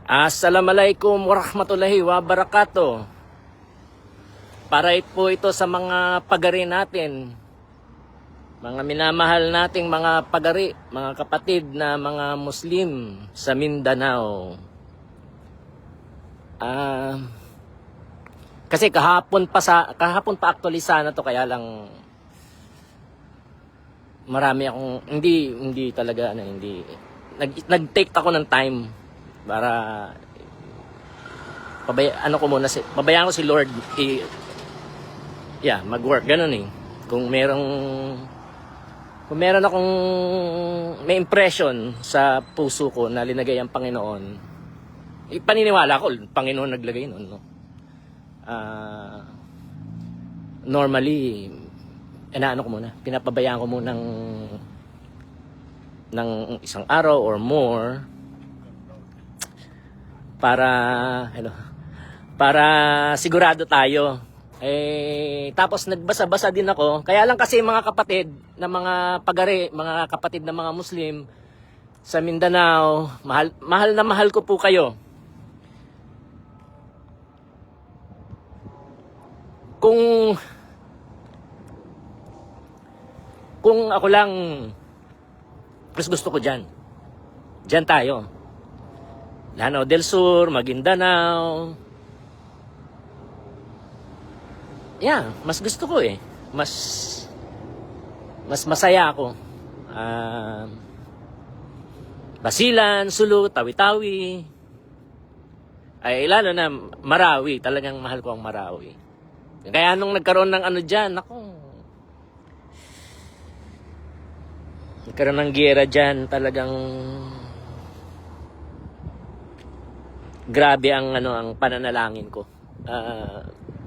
Assalamualaikum warahmatullahi wabarakatuh. Para po ito sa mga pagari natin, mga minamahal nating mga pagari, mga kapatid na mga Muslim sa Mindanao. Kasi kahapon pa actually sana to, kaya lang marami akong hindi talaga hindi nag-take ako ng time para pabayaan ko si Lord mag-work ganun eh. Kung meron akong may impression sa puso ko na linagay ang Panginoon, paniniwala ko Panginoon naglagay noon, no? Normally pinapabayaan ko muna ng isang araw or more para sigurado tayo. Tapos nagbasa-basa din ako. Kaya lang kasi mga kapatid na mga pagari, mga kapatid na mga Muslim sa Mindanao, mahal na mahal ko po kayo. Kung ako lang, mas gusto ko dyan tayo. Lanao del Sur, Maguindanao. Mas gusto ko eh. Mas masaya ako. Basilan, Sulu, Tawi-Tawi. Lalo na Marawi. Talagang mahal ko ang Marawi. Kaya nung nagkaroon ng dyan, nagkaroon ng giyera dyan, talagang grabe ang pananalangin ko.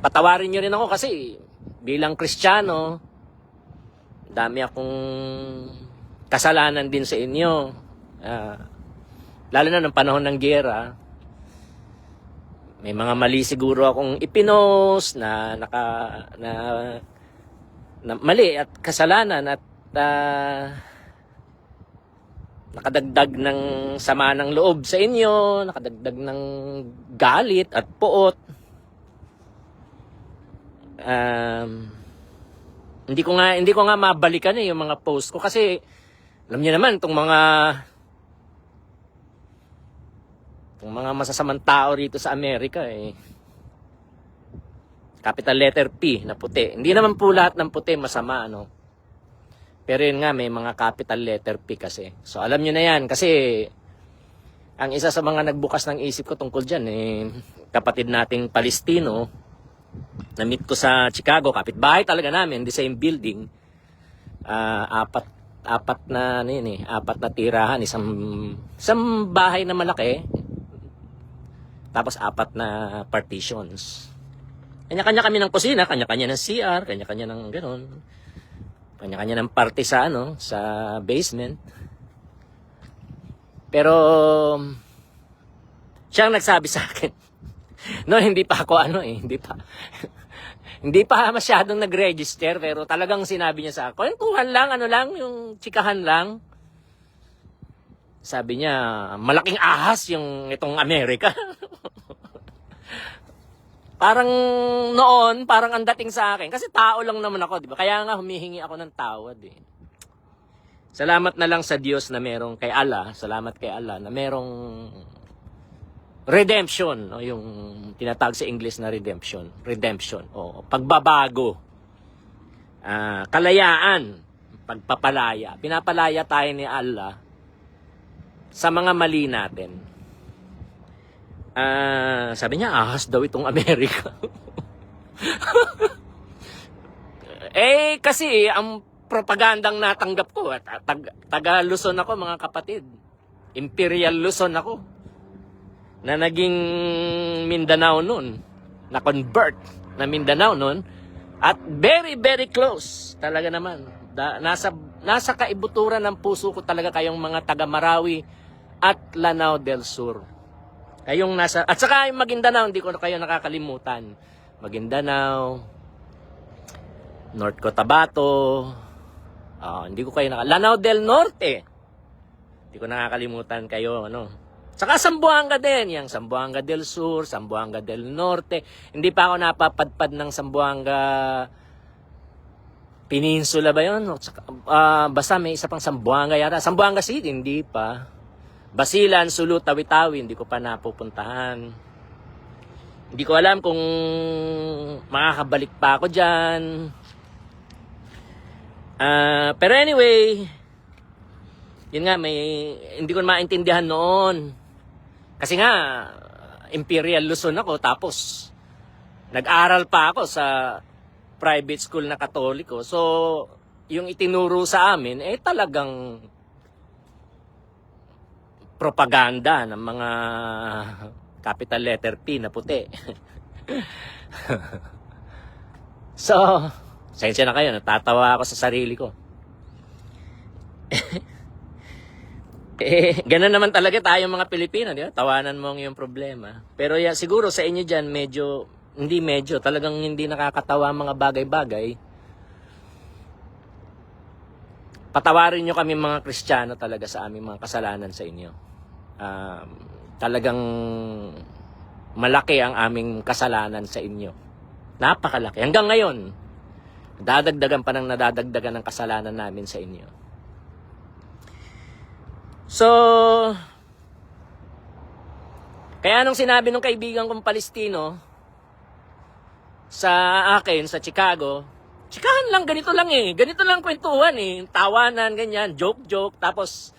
Patawarin nyo rin ako kasi bilang Kristiyano, dami akong kasalanan din sa inyo. Lalo na ng panahon ng giyera, may mga mali siguro akong ipinost na mali at kasalanan at nakadagdag ng sama ng loob sa inyo, nakadagdag ng galit at puot. Hindi ko nga mabalikan yung mga post ko kasi alam niyo naman itong mga masasamang tao rito sa Amerika capital letter P na puti. Hindi naman po lahat ng puti masama, no? Pero yun nga, may mga capital letter P kasi. So alam nyo na yan kasi ang isa sa mga nagbukas ng isip ko tungkol dyan kapatid nating Palestino na meet ko sa Chicago, kapitbahay talaga namin, the same building. Apat na tirahan, isang bahay na malaki, tapos 4 na partitions. Kanya-kanya kami ng kusina, kanya-kanya ng CR, kanya-kanya ng gano'n. Kanya-kanya ng party sa basement. Pero siyang nagsabi sa akin. No, hindi pa ako hindi pa masyadong nag-register, pero talagang sinabi niya sa akin, kwentuhan lang, yung chikahan lang. Sabi niya, malaking ahas yung itong Amerika. Parang ang dating sa akin. Kasi tao lang naman ako, di ba? Kaya nga humihingi ako ng tawad eh. Salamat na lang sa Diyos na kay Allah, salamat kay Allah na merong redemption, no? Yung tinatawag sa English na redemption. Pagbabago. Kalayaan. Pagpapalaya. Pinapalaya tayo ni Allah sa mga mali natin. Sabi niya, ahas daw itong Amerika. Kasi ang propagandang natanggap ko, taga Luzon ako mga kapatid. Imperial Luzon ako. Na naging Mindanao noon. Na-convert na Mindanao noon. At very, very close. Talaga naman. Nasa kaibuturan ng puso ko talaga kayong mga taga Marawi at Lanao del Sur. At saka yung Maguindanao, hindi ko kayo nakakalimutan. Maguindanao, North Cotabato, hindi ko kayo Lanao del Norte. Hindi ko nakakalimutan kayo, Saka Zamboanga din, yung Zamboanga del Sur, Zamboanga del Norte. Hindi pa ako napapadpad ng Zamboanga Peninsula ba yun? Saka, basta may isa pang Zamboanga yata. Zamboanga City, hindi pa. Basilan, Sulu, Tawi-Tawi, hindi ko pa napupuntahan. Hindi ko alam kung makakabalik pa ako dyan. Pero anyway, yun nga, hindi ko maintindihan noon. Kasi nga, Imperial Luzon ako, tapos nag-aral pa ako sa private school na Katoliko. So, yung itinuro sa amin, talagang propaganda ng mga capital letter P na puti. So, sensya na kayo, natatawa ako sa sarili ko. Ganun naman talaga tayong mga Pilipino, di ba? Tawanan mo ang iyong problema. Pero siguro sa inyo dyan, talagang hindi nakakatawa ang mga bagay-bagay. Patawarin nyo kami mga Kristiyano talaga sa aming mga kasalanan sa inyo. Talagang malaki ang aming kasalanan sa inyo. Napakalaki. Hanggang ngayon, dadagdagan pa ng nadadagdagan ng kasalanan namin sa inyo. So, kaya nung sinabi ng kaibigan kong Palestino sa akin, sa Chicago, chikahan lang, ganito lang ganito lang kwentuhan tawanan, ganyan, joke, tapos,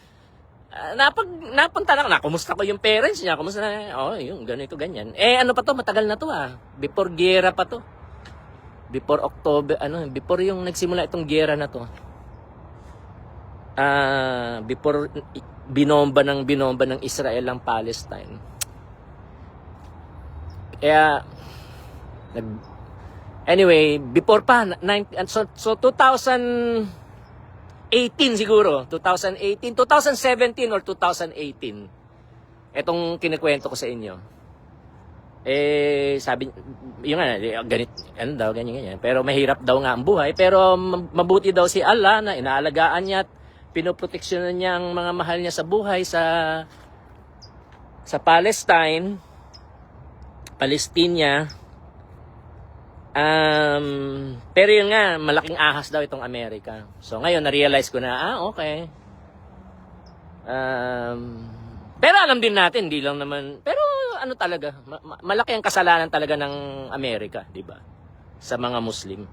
napunta na, kumusta ko yung parents niya, kumusta na, yung ganito, ganyan. Ano pa to, matagal na to before giyera pa to. Before October, before yung nagsimula itong giyera na to. Before binomba ng Israel ang Palestine. Kaya anyway, before pa so 2018 siguro, 2017 or 2018. Etong kinikwento ko sa inyo. Sabi yung ganyan. Pero mahirap daw nga ang buhay, pero mabuti daw si Allah na inaalagaan niya at pinoproteksyonan niya ang mga mahal niya sa buhay sa Palestine. Pero yun nga, malaking ahas daw itong Amerika. So ngayon, na-realize ko na, okay. Pero alam din natin, hindi lang naman, pero talaga, malaki ang kasalanan talaga ng Amerika, di ba? Sa mga Muslim.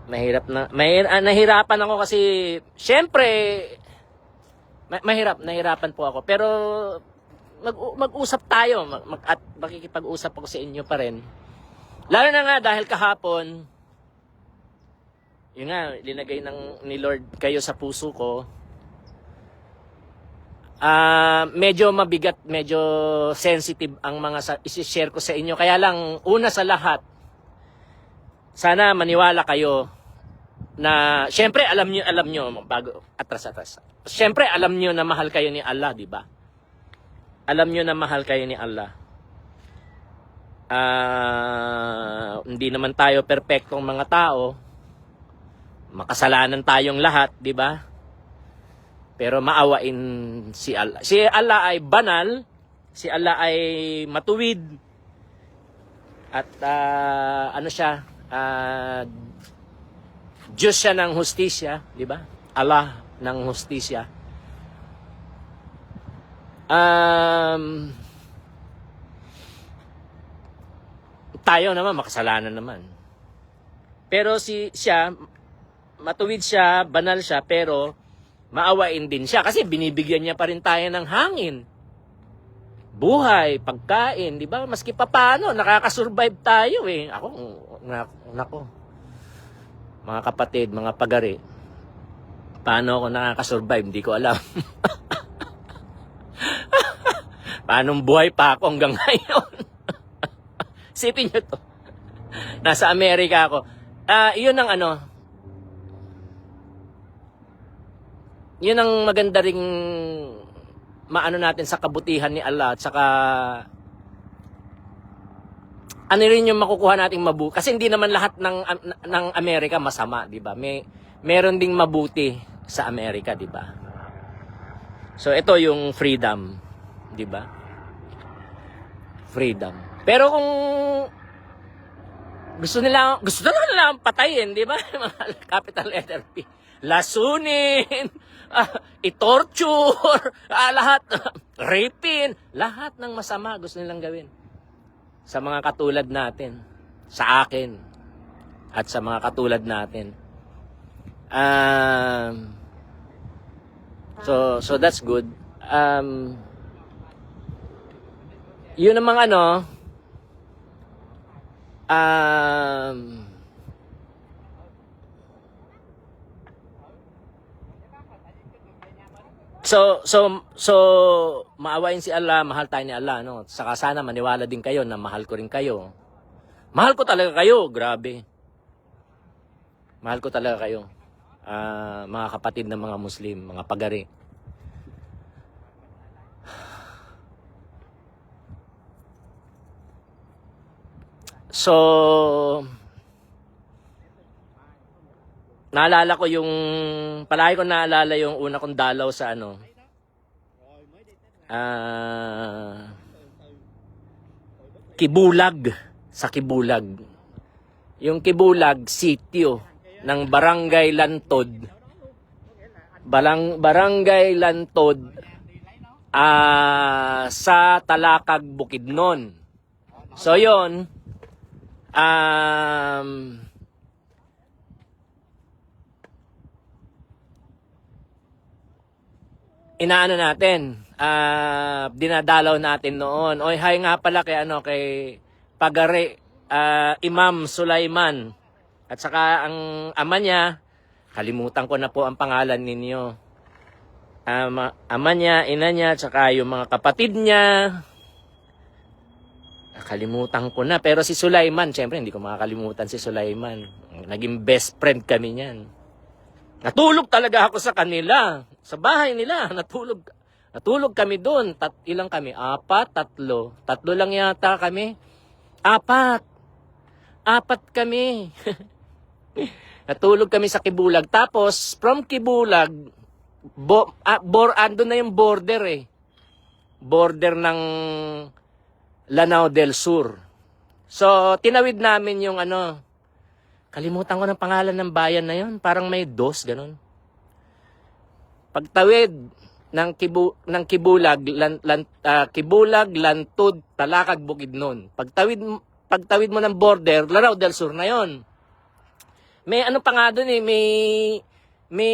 Nahirapan ako kasi, syempre, nahirapan po ako. Pero, mag-usap tayo, at makikipag-usap ako sa inyo pa rin. Lalo na nga dahil kahapon, yun nga, linagay ni Lord kayo sa puso ko. Medyo mabigat, medyo sensitive ang mga isi-share ko sa inyo. Kaya lang, una sa lahat, sana maniwala kayo na, syempre alam nyo, bago, atras. Syempre alam nyo na mahal kayo ni Allah, di ba? Alam nyo na mahal kayo ni Allah. Hindi naman tayo perpektong mga tao. Makasalanan tayong lahat, di ba? Pero maawain si Allah. Si Allah ay banal, si Allah ay matuwid. At Diyos siya ng hustisya, di ba? Allah ng hustisya. Tayo naman, makasalanan naman. Pero siya, matuwid siya, banal siya, pero maawain din siya. Kasi binibigyan niya pa rin tayo ng hangin. Buhay, pagkain, di ba? Maski pa paano, nakakasurvive tayo Ako, nako. Mga kapatid, mga pagari, paano ako nakakasurvive? Hindi ko alam. Paanong buhay pa ako hanggang ngayon? Sipin nyo to. Nasa Amerika ako. Yun ang maganda ring maano natin sa kabutihan ni Allah at saka ano rin yung makukuha nating mabuti kasi hindi naman lahat ng Amerika masama, di ba? Meron ding mabuti sa Amerika, di ba? So ito yung freedom, di ba? Freedom. Pero kung gusto nila patayin, di ba? Mga capital letter P. Lasunin, i-torture, lahat, rapin, lahat ng masama gusto nilang gawin. Sa mga katulad natin, sa akin, at sa mga katulad natin. So that's good. Yun namang so maawain si Allah, mahal tayo ni Allah, no? Saka sana maniwala din kayo na mahal ko rin kayo. Mahal ko talaga kayo, grabe. Mahal ko talaga kayo. Mga kapatid ng mga Muslim, mga pagari. So, naalala ko palagi ko naalala yung una kong dalaw sa Kibulag. Sa Kibulag. Yung Kibulag, sitio ng Barangay Lantod. Barangay Lantod sa Talakag, Bukidnon. So, yon inaano natin, dinadalaw natin noon. Oy, hi nga pala kay Pagari, Imam Sulaiman. At saka ang ama niya, kalimutan ko na po ang pangalan ninyo. Ama niya, ina niya, at saka yung mga kapatid niya. Kalimutan ko na. Pero si Sulaiman, syempre hindi ko makakalimutan si Sulaiman. Naging best friend kami niyan. Natulog talaga ako sa kanila. Sa bahay nila, natulog kami doon. Ilang kami? 4, 3. 3 lang yata kami. 4 kami. Natulog kami sa Kibulag. Tapos, from Kibulag, andun na yung border eh. Border ng Lanao del Sur. So, tinawid namin yung kalimutan ko ng pangalan ng bayan na yon. Parang may ganun. Pagtawid ng Kibulag, Kibulag, Lantod, Talakag, Bukidnon. Pagtawid mo ng border, Lanao del Sur na yon. May pa nga doon eh, may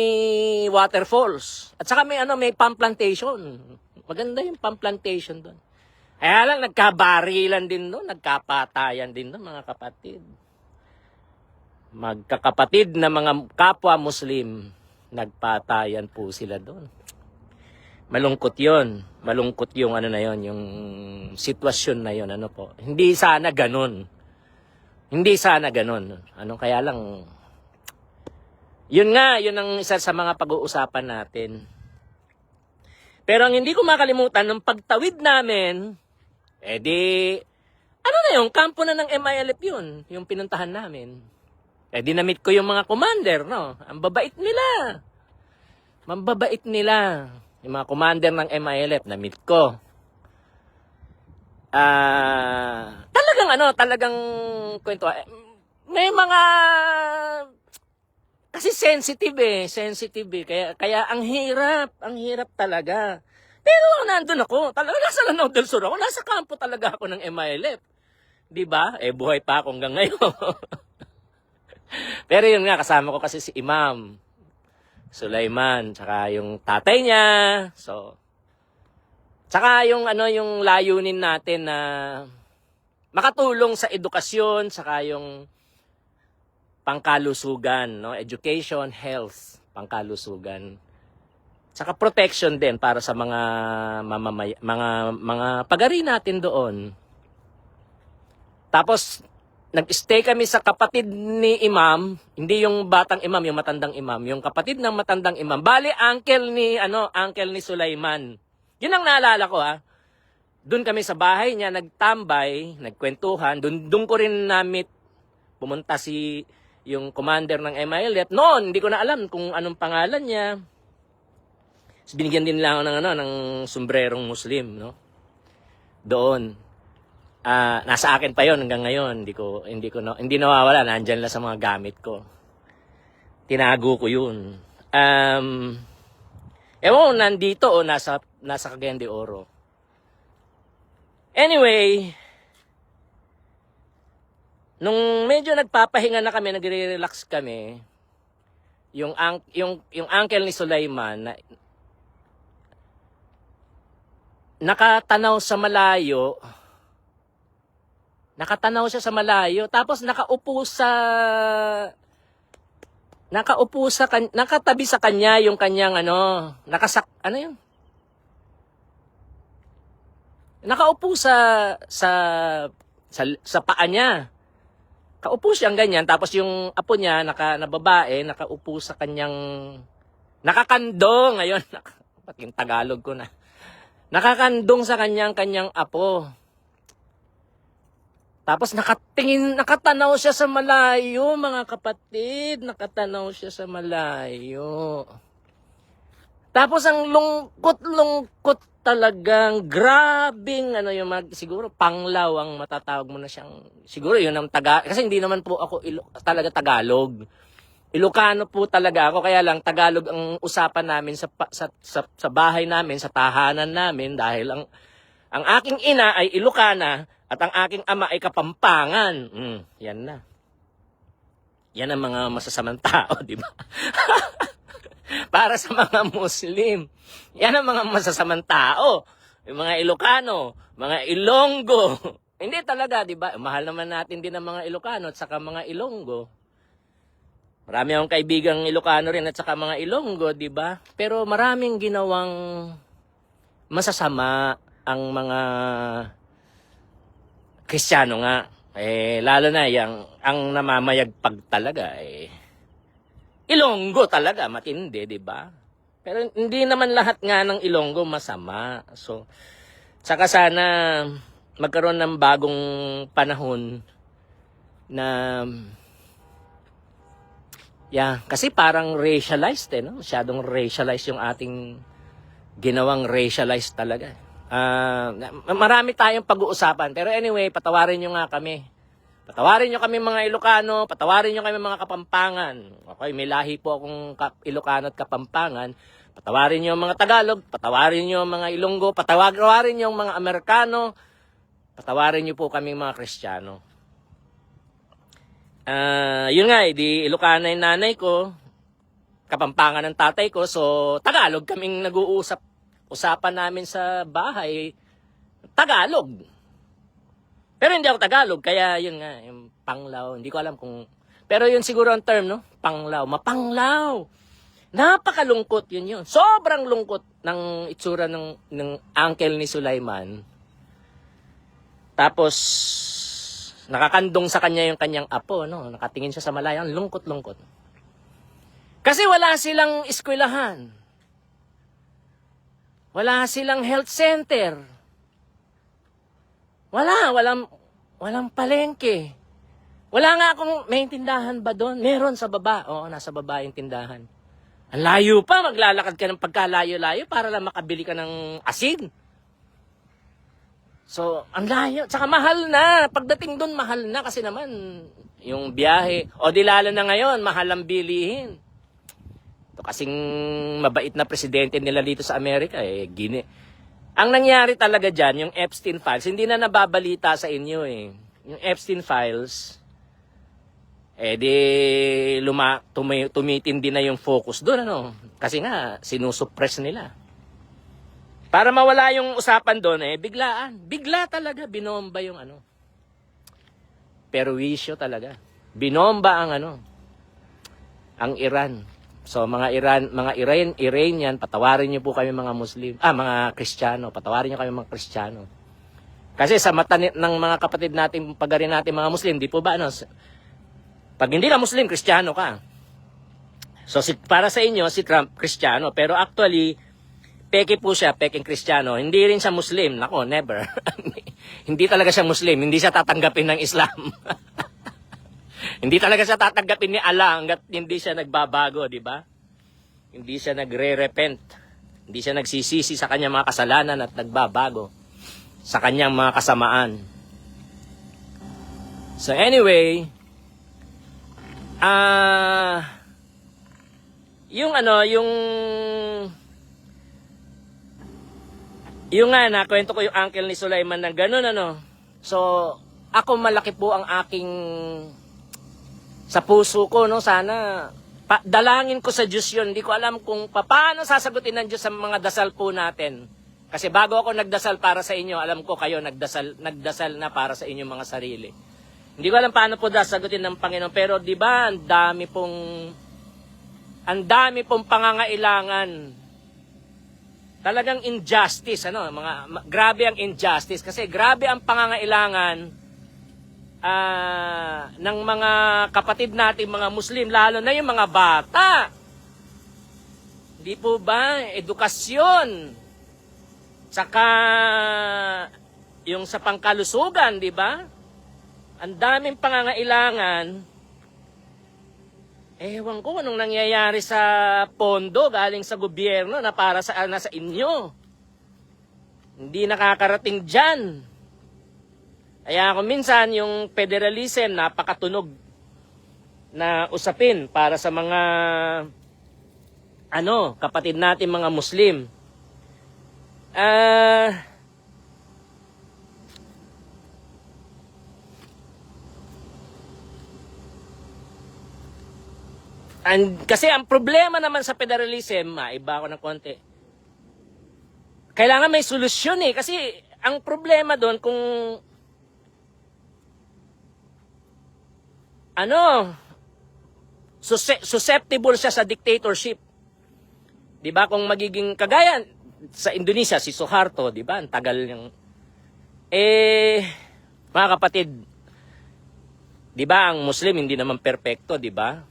waterfalls. At saka may palm plantation. Maganda yung palm plantation doon. Kaya lang, nagkabarilan din doon, nagkapatayan din doon, mga kapatid. Magkakapatid na mga kapwa Muslim, nagpatayan po sila doon. Malungkot yon. Malungkot yung yung sitwasyon na yon, po. Hindi sana ganun. Hindi sana ganun. Kaya lang, yun ang isa sa mga pag-uusapan natin. Pero ang hindi ko makalimutan, nung pagtawid namin, kampo na ng MILF yun, yung pinuntahan namin. Na-meet ko yung mga commander, no? Ang babait nila. Mambabait nila. Yung mga commander ng MILF, na-meet ko. Talagang kwento. May mga, kasi sensitive eh. Kaya ang hirap talaga. Pero nandun ako, talaga nasa Lanao del Sur ako, nasa kampo talaga ako ng MILF. Di ba? Buhay pa ako hanggang ngayon. Pero yun nga, kasama ko kasi si Imam Sulaiman, tsaka yung tatay niya. So, tsaka yung layunin natin na makatulong sa edukasyon, tsaka yung pangkalusugan, no? Education, health, pangkalusugan. Tsaka protection din para sa mga mga pagari natin doon. Tapos nag-stay kami sa kapatid ni Imam, hindi yung batang imam, yung matandang imam, yung kapatid ng matandang imam. Bali uncle ni Sulaiman. Yun ang naalala ko Doon kami sa bahay niya nagtambay, nagkwentuhan. Doon ko rin pumunta si yung commander ng MILF. Noon, hindi ko na alam kung anong pangalan niya. Binigyan din nila ako ng ng sombrerong Muslim, no? Doon. Nasa akin pa 'yon hanggang ngayon. Hindi nawawala, nandiyan lang sa mga gamit ko. Tinago ko 'yun. Ewan, nandito o nasa Cagayan de Oro. Anyway, nung medyo nagpapahinga na kami, nagre-relax kami, yung uncle ni Sulaiman na nakatanaw siya sa malayo, tapos nakatabi sa kanya yung kanyang nakaupo sa paa niya. Kaupo siyang ganyan, tapos yung apo niya na babae nakaupo sa kanyang nakakandong ngayon. Pati yung Tagalog ko na. Nakakandong sa kanyang apo. Tapos nakatanaw siya sa malayo, mga kapatid. Nakatanaw siya sa malayo. Tapos ang lungkot talagang grabing siguro panglaw ang matatawag mo na siyang, siguro yun ang kasi hindi naman po ako talaga Tagalog. Ilocano po talaga ako, kaya lang Tagalog ang usapan namin sa bahay namin, sa tahanan namin, dahil ang aking ina ay Ilocana at ang aking ama ay Kapampangan. Yan na. Yan ang mga masasamang tao, di ba? Para sa mga Muslim. Yan ang mga masasamang tao. Yung mga Ilocano, mga Ilonggo. Hindi talaga, di ba? Mahal naman natin din ang mga Ilocano at saka mga Ilonggo. Marami akong kaibigang Ilocano rin at saka mga Ilonggo, di ba? Pero maraming ginawang masasama ang mga Kristiyano nga. Lalo na ang namamayagpag talaga Ilonggo talaga, matindi, di ba? Pero hindi naman lahat nga ng Ilonggo masama. So, saka sana magkaroon ng bagong panahon na kasi parang racialized no? Masyadong racialized yung ating ginawang racialized talaga. Marami tayong pag-uusapan. Pero anyway, patawarin nyo nga kami. Patawarin nyo kami mga Ilocano, patawarin nyo kami mga Kapampangan. Okay, may lahi po akong Ilocano at Kapampangan. Patawarin nyo mga Tagalog, patawarin nyo mga Ilonggo, patawarin nyo mga Amerikano, patawarin nyo po kami mga Kristiyano. Yun nga, di Ilocana yung nanay ko, Kapampangan ng tatay ko, so Tagalog kaming usapan namin sa bahay, Tagalog. Pero hindi ako Tagalog, kaya yun nga, yung panglaw, hindi ko alam kung, pero yun siguro ang term, no? Panglaw, mapanglaw. Napakalungkot yun. Sobrang lungkot ng itsura ng uncle ni Sulaiman. Tapos, nakakandong sa kanya yung kanyang apo, no? Nakatingin siya sa malayo, lungkot-lungkot. Kasi wala silang eskwelahan. Wala silang health center. Walang palengke. Wala nga akong, may tindahan ba doon? Meron sa baba. Oo, nasa baba yung tindahan. Ang layo pa, maglalakad ka ng pagkalayo-layo para lang makabili ka ng asin. So, ang layo. Tsaka mahal na. Pagdating doon, mahal na. Kasi naman, yung biyahe. O di lalo na ngayon, mahal ang bilihin. Ito kasing mabait na presidente nila dito sa Amerika. Ang nangyari talaga dyan, yung Epstein Files, hindi na nababalita sa inyo Yung Epstein Files, tumitindi na yung focus doon, Kasi nga, sinusuppress nila. Para mawala yung usapan doon, biglaan. Bigla talaga, binomba yung perwisyo talaga. Binomba ang Iran. So, mga Iranian, patawarin niyo po kami mga Muslim. Mga Kristiyano, patawarin niyo kami mga Kristiyano. Kasi sa mata ng mga kapatid natin, pagari natin mga Muslim, di po ba, pag hindi ka Muslim, Kristiyano ka. So, para sa inyo, si Trump, Kristiyano. Pero actually, peke po siya, peking Kristiyano. Hindi rin siya Muslim. Nako, never. Hindi talaga siya Muslim. Hindi siya tatanggapin ng Islam. Hindi talaga siya tatanggapin ni Allah hanggat hindi siya nagbabago, di ba? Hindi siya nagre-repent. Hindi siya nagsisisi sa kanyang mga kasalanan at nagbabago sa kanyang mga kasamaan. So anyway, yung nga, nakwento ko yung uncle ni Sulaiman na gano'n, So, ako malaki po ang aking, sa puso ko, sana, dalangin ko sa Diyos yun. Hindi ko alam kung paano sasagutin ng Diyos sa mga dasal po natin. Kasi bago ako nagdasal para sa inyo, alam ko kayo nagdasal na para sa inyong mga sarili. Hindi ko alam paano po sasagutin ng Panginoon. Pero di ba, ang dami pong pangangailangan. Talagang injustice, grabe ang injustice kasi grabe ang pangangailangan ng mga kapatid natin, mga Muslim, lalo na yung mga bata. Di po ba? Edukasyon. Saka yung sa pangkalusugan, di ba? Ang daming pangangailangan. Ewan ko anong nangyayari sa pondo galing sa gobyerno na para sa nasa inyo. Hindi nakakarating dyan. Kaya ako minsan yung federalism napakatunog na usapin para sa mga kapatid natin mga Muslim. Kasi ang problema naman sa federalism, iba ako ng konti. Kailangan may solusyon kasi ang problema doon kung susceptible siya sa dictatorship. 'Di ba? Kung magiging kagaya sa Indonesia si Suharto, 'di ba? Ang tagal niyang mga kapatid, 'di ba, ang Muslim hindi naman perpekto, 'di ba?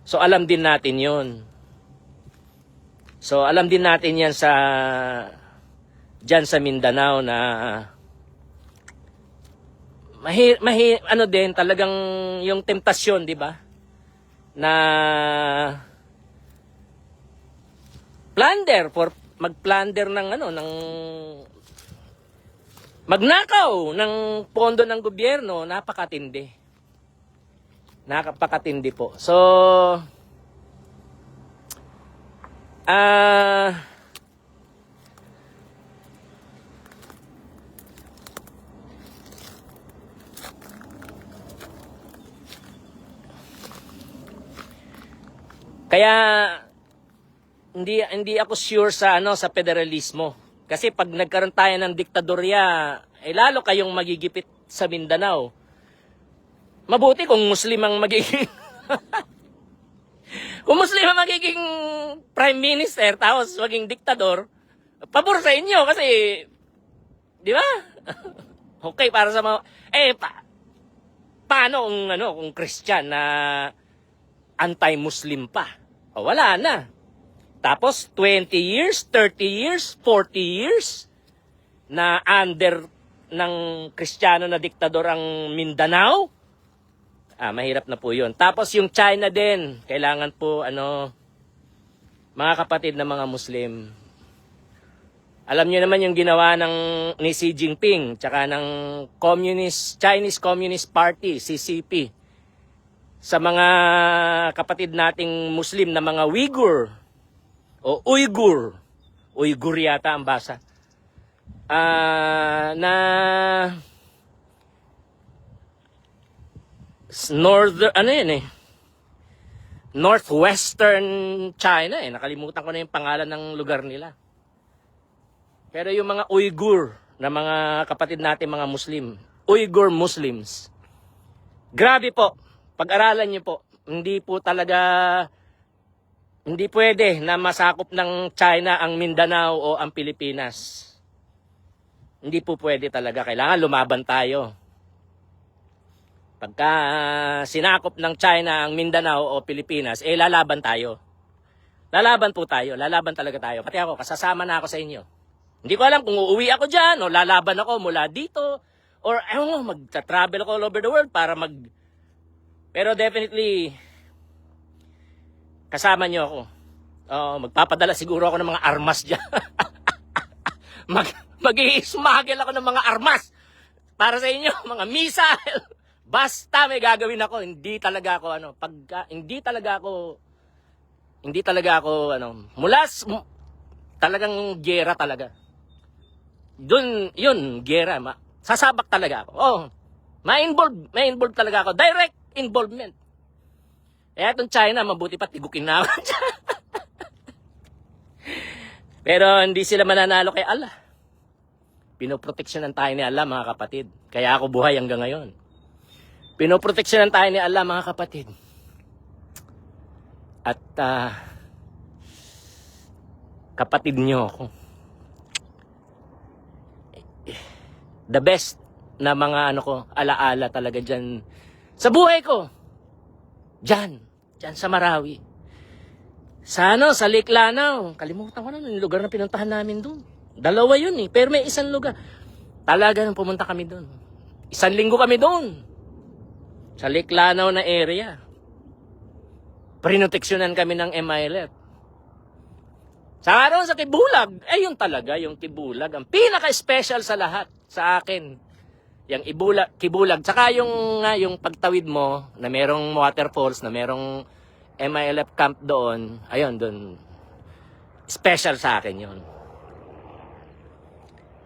So alam din natin 'yon. So alam din natin 'yan diyan sa Mindanao na din talagang yung temptasyon, 'di ba? Na magplunder ng magnakaw ng pondo ng gobyerno, napakatindi. Napakatindi po. So kaya hindi ako sure sa federalismo. Kasi pag nagkaroon tayo ng diktadorya, lalo kayong magigipit sa Mindanao. Mabuti kung Muslim ang magiging kung Muslim ang magiging prime minister tapos maging diktador, pabor sa inyo kasi di ba? Okay para sa mga paano kung Christian na anti-Muslim pa? Wala na. Tapos 20 years, 30 years, 40 years na under ng Kristiyano na diktador ang Mindanao. Mahirap na po 'yon. Tapos yung China din, kailangan po mga kapatid na mga Muslim. Alam niyo naman yung ginawa ni Xi Jinping tsaka ng Chinese Communist Party, CCP, sa mga kapatid nating Muslim na mga Uyghur o Uyghur yata ang basa, na northwestern China nakalimutan ko na yung pangalan ng lugar nila. Pero yung mga Uyghur na mga kapatid natin mga Muslim, Uyghur Muslims, grabe po, pag-aralan niyo po. Hindi pwede na masakop ng China ang Mindanao o ang Pilipinas. Hindi po pwede talaga. Kailangan lumaban tayo. Pagka sinakop ng China ang Mindanao o Pilipinas, lalaban tayo. Lalaban po tayo. Lalaban talaga tayo. Pati ako, kasasama na ako sa inyo. Hindi ko alam kung uuwi ako dyan o lalaban ako mula dito or mag-travel ako all over the world para Pero definitely, kasama nyo ako. Magpapadala siguro ako ng mga armas dyan. Mag-i-smuggle ako ng mga armas para sa inyo, mga missile. Basta may gagawin ako. Hindi talaga ako talagang gera talaga. Doon, yun, gera. Sasabak talaga ako. May-involve talaga ako. Direct involvement. Itong China, mabuti pa, tigukin na ako. Pero hindi sila mananalo kay Allah. Pinoproteksyonan tayo ni Allah, mga kapatid. Kaya ako buhay hanggang ngayon. Pinoproteksyonan tayo ni Allah, mga kapatid. At kapatid nyo ako. The best na mga alaala talaga dyan sa buhay ko. Dyan sa Marawi. Sa Lake Lanao. Kalimutan ko na yung lugar na pinuntahan namin doon. 2 yun eh. Pero may isang lugar. Talaga nang pumunta kami doon. 1 linggo kami doon. Sa Lake Lanao na area. Prinoteksyonan kami ng MILF. Sa araw sa Kibulag, yun talaga, yung Kibulag. Ang pinaka-special sa lahat, sa akin. Yung Kibulag. Tsaka yung pagtawid mo, na merong waterfalls, na merong MILF camp doon. Ayun, doon. Special sa akin yun.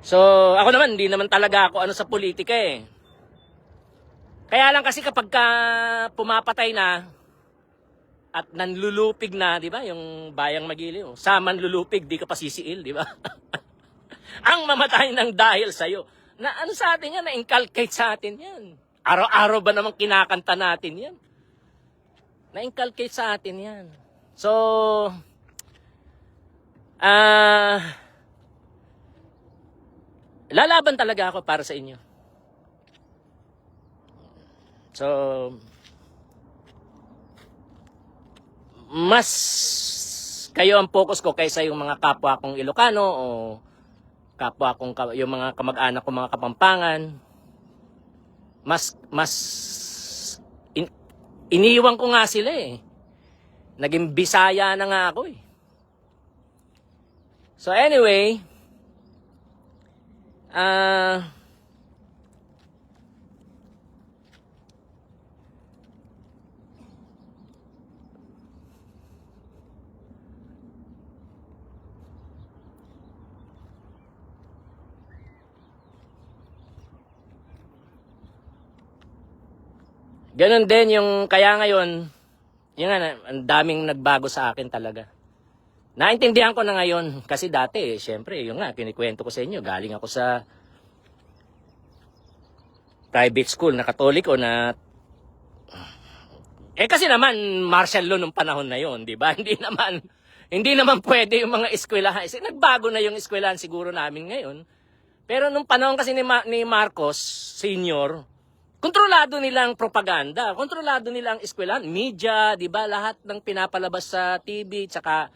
So, ako naman, hindi naman talaga ako sa politika eh. Kaya lang kasi kapag pumapatay na, at nanlulupig na, di ba? Yung bayang Magiliw. Sa manlulupig, di ka pa sisiil, di ba? Ang mamatay ng dahil sa'yo. Na sa atin yan? Na-inculcate sa atin yan. Araw-araw ba namang kinakanta natin yan? Na-inculcate sa atin yan. So, lalaban talaga ako para sa inyo. So, mas kayo ang focus ko kaysa yung mga kapwa kong Ilocano o kapwa kong yung mga kamag-anak ko mga Kapampangan. Iniwan ko nga sila eh. Naging Bisaya na nga ako eh. So anyway, ganun din yung, kaya ngayon, yun nga, ang daming nagbago sa akin talaga. Naintindihan ko na ngayon, kasi dati, syempre, yun nga, kinikwento ko sa inyo, galing ako sa private school na Katoliko na, kasi naman, martial law nung panahon na yun, di ba? Hindi naman pwede yung mga eskwelahan. Nagbago na yung eskwelahan siguro namin ngayon. Pero nung panahon kasi ni Marcos Senior, kontrolado nilang propaganda, kontrolado nilang eskwelahan, media, 'di ba? Lahat ng pinapalabas sa TV, tsaka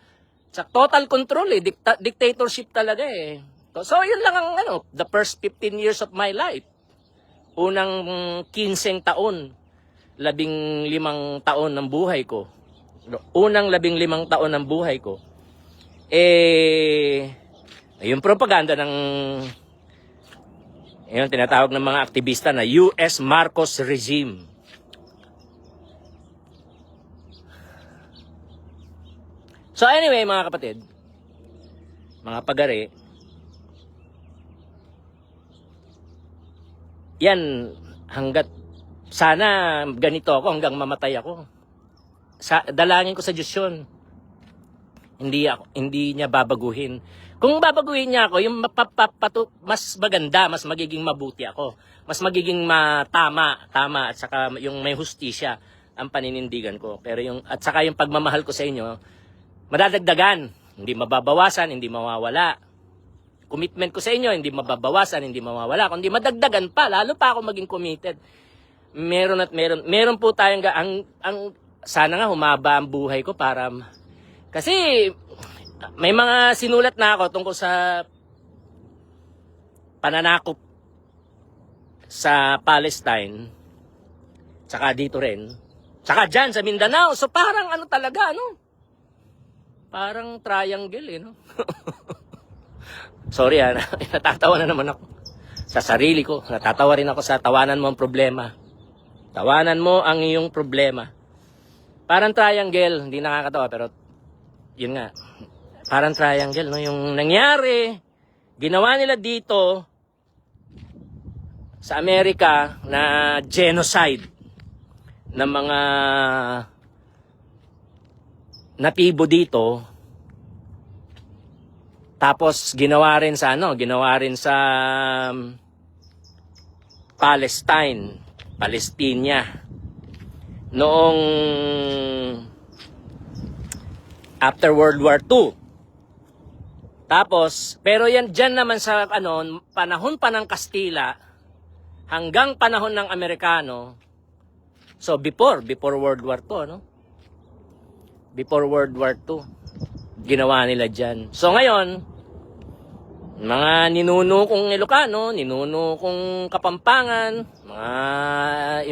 total control eh, dictatorship talaga eh. So, yun lang ang the first 15 years of my life. Unang 15 taon, 15 taon ng buhay ko. Unang 15 taon ng buhay ko. Yung propaganda ng yung tinatawag ng mga aktivista na US Marcos regime. So anyway, mga kapatid, mga pagari, yan, hanggat sana ganito ako hanggang mamatay ako. Dalangin ko sa Diyos yun. Hindi niya babaguhin. Kung babaguhin niya ako, yung mas maganda, mas magiging mabuti ako. Mas magiging tama, at saka yung may hustisya ang paninindigan ko. Pero at saka yung pagmamahal ko sa inyo, madadagdagan, hindi mababawasan, hindi mawawala. Commitment ko sa inyo, hindi mababawasan, hindi mawawala. Kundi madagdagan pa, lalo pa ako maging committed. Meron po tayong, sana nga humaba ang buhay ko para, kasi, may mga sinulat na ako tungkol sa pananakop sa Palestine, tsaka dito rin. Tsaka dyan sa Mindanao. So parang ano talaga, ano? Parang triangle, eh, no? Sorry, natatawa na naman ako sa sarili ko. Natatawa rin ako sa tawanan mo ang problema. Tawanan mo ang iyong problema. Parang triangle, hindi nakakatawa, pero yun nga. Parang triangle, no? Yung nangyari, ginawa nila dito sa Amerika na genocide ng mga natibo dito. Tapos ginawa rin sa Palestina noong after World War II. Tapos, pero yan dyan naman sa panahon pa ng Kastila hanggang panahon ng Amerikano. So before World War II, no? Before World War II, ginawa nila dyan. So ngayon, mga ninuno kong Ilocano, ninuno kong Kapampangan, mga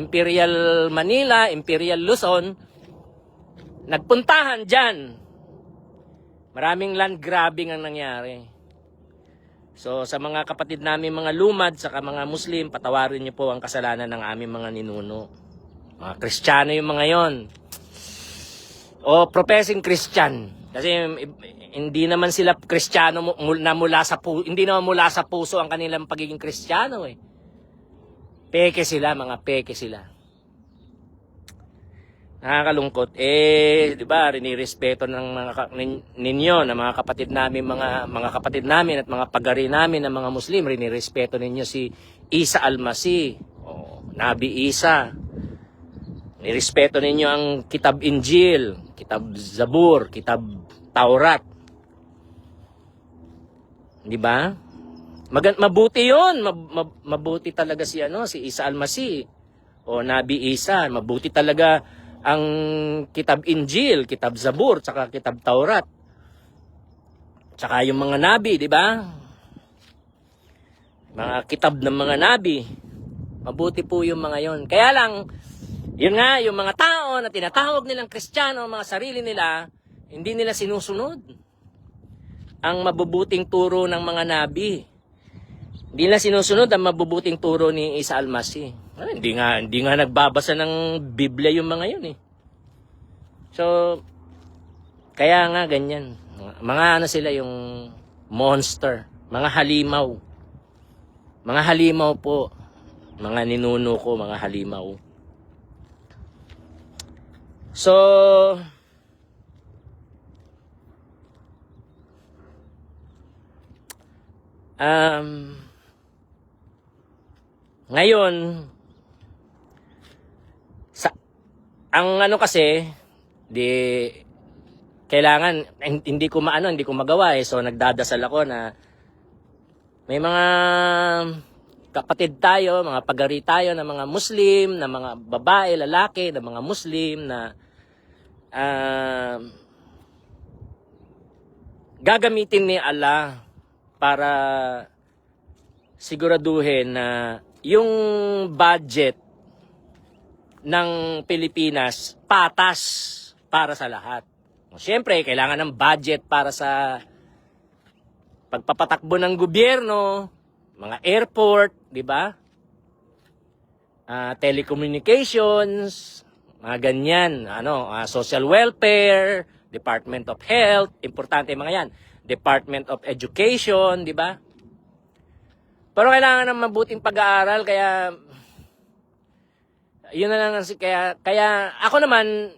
Imperial Manila, Imperial Luzon, nagpuntahan dyan. Maraming land grabbing ang nangyari. So sa mga kapatid namin mga lumad, saka mga Muslim, patawarin niyo po ang kasalanan ng aming mga ninuno. Mga Kristiyano yung mga yon. O professing Christian. Kasi hindi naman sila Kristiyano na hindi naman mula sa puso ang kanilang pagiging Kristiyano, eh. Peke sila, mga peke sila. Nakakalungkot. Di ba, rinirespeto ng ninyo, ng mga kapatid namin, mga kapatid namin at mga pagari namin ng mga Muslim, rinirespeto ninyo si Isa Almasi, Nabi Isa. Nirespeto ninyo ang Kitab Injil, Kitab Zabur, Kitab Taurat. Di ba? Mabuti 'yon. Mabuti talaga si Isa Almasi o Nabi Isa. Mabuti talaga ang Kitab Injil, Kitab Zabur, tsaka Kitab Taurat. Tsaka yung mga nabi, di ba? Mga kitab ng mga nabi. Mabuti po yung mga yon. Kaya lang, yun nga, yung mga tao na tinatawag nilang Kristiyano, mga sarili nila, hindi nila sinusunod ang mabubuting turo ng mga nabi. Hindi nila sinusunod ang mabubuting turo ni Isa Almasi. Hindi nga nagbabasa ng Biblia yung mga yun, eh. So, kaya nga ganyan. Mga sila yung monster. Mga halimaw. Mga halimaw po. Mga ninuno ko, mga halimaw. So, ngayon, ang kasi, kailangan, hindi ko magawa, eh. So, nagdadasal ako na may mga kapatid tayo, mga pagari tayo na mga Muslim, na mga babae, lalaki, na mga Muslim na gagamitin ni Allah para siguraduhin na yung budget ng Pilipinas patas para sa lahat. Siyempre, kailangan ng budget para sa pagpapatakbo ng gobyerno, mga airport, di ba? Telecommunications, mga ganyan, social welfare, Department of Health, importante mga yan. Department of Education, di ba? Pero kailangan ng mabuting pag-aaral, kaya yun na lang kaya ako naman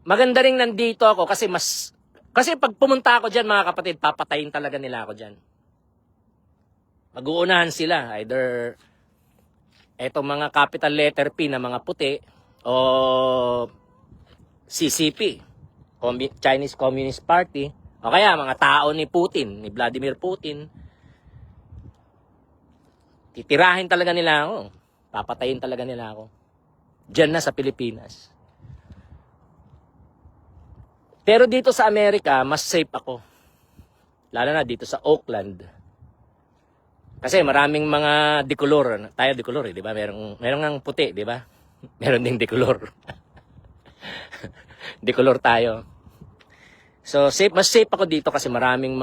maganda ring nandito ako kasi pag pumunta ako diyan, mga kapatid, papatayin talaga nila ako diyan. Mag-uunahan sila, either etong mga capital letter P na mga puti o CCP, Chinese Communist Party, o kaya mga tao ni Putin, ni Vladimir Putin. Titirahin talaga nila ako. Papatayin talaga nila ako. Diyan na sa Pilipinas. Pero dito sa Amerika, mas safe ako. Lalo na dito sa Oakland. Kasi maraming mga decolor. Tayo decolor, di ba? Merong ng puti, di ba? Meron ding decolor. Decolor tayo. So, mas safe ako dito kasi maraming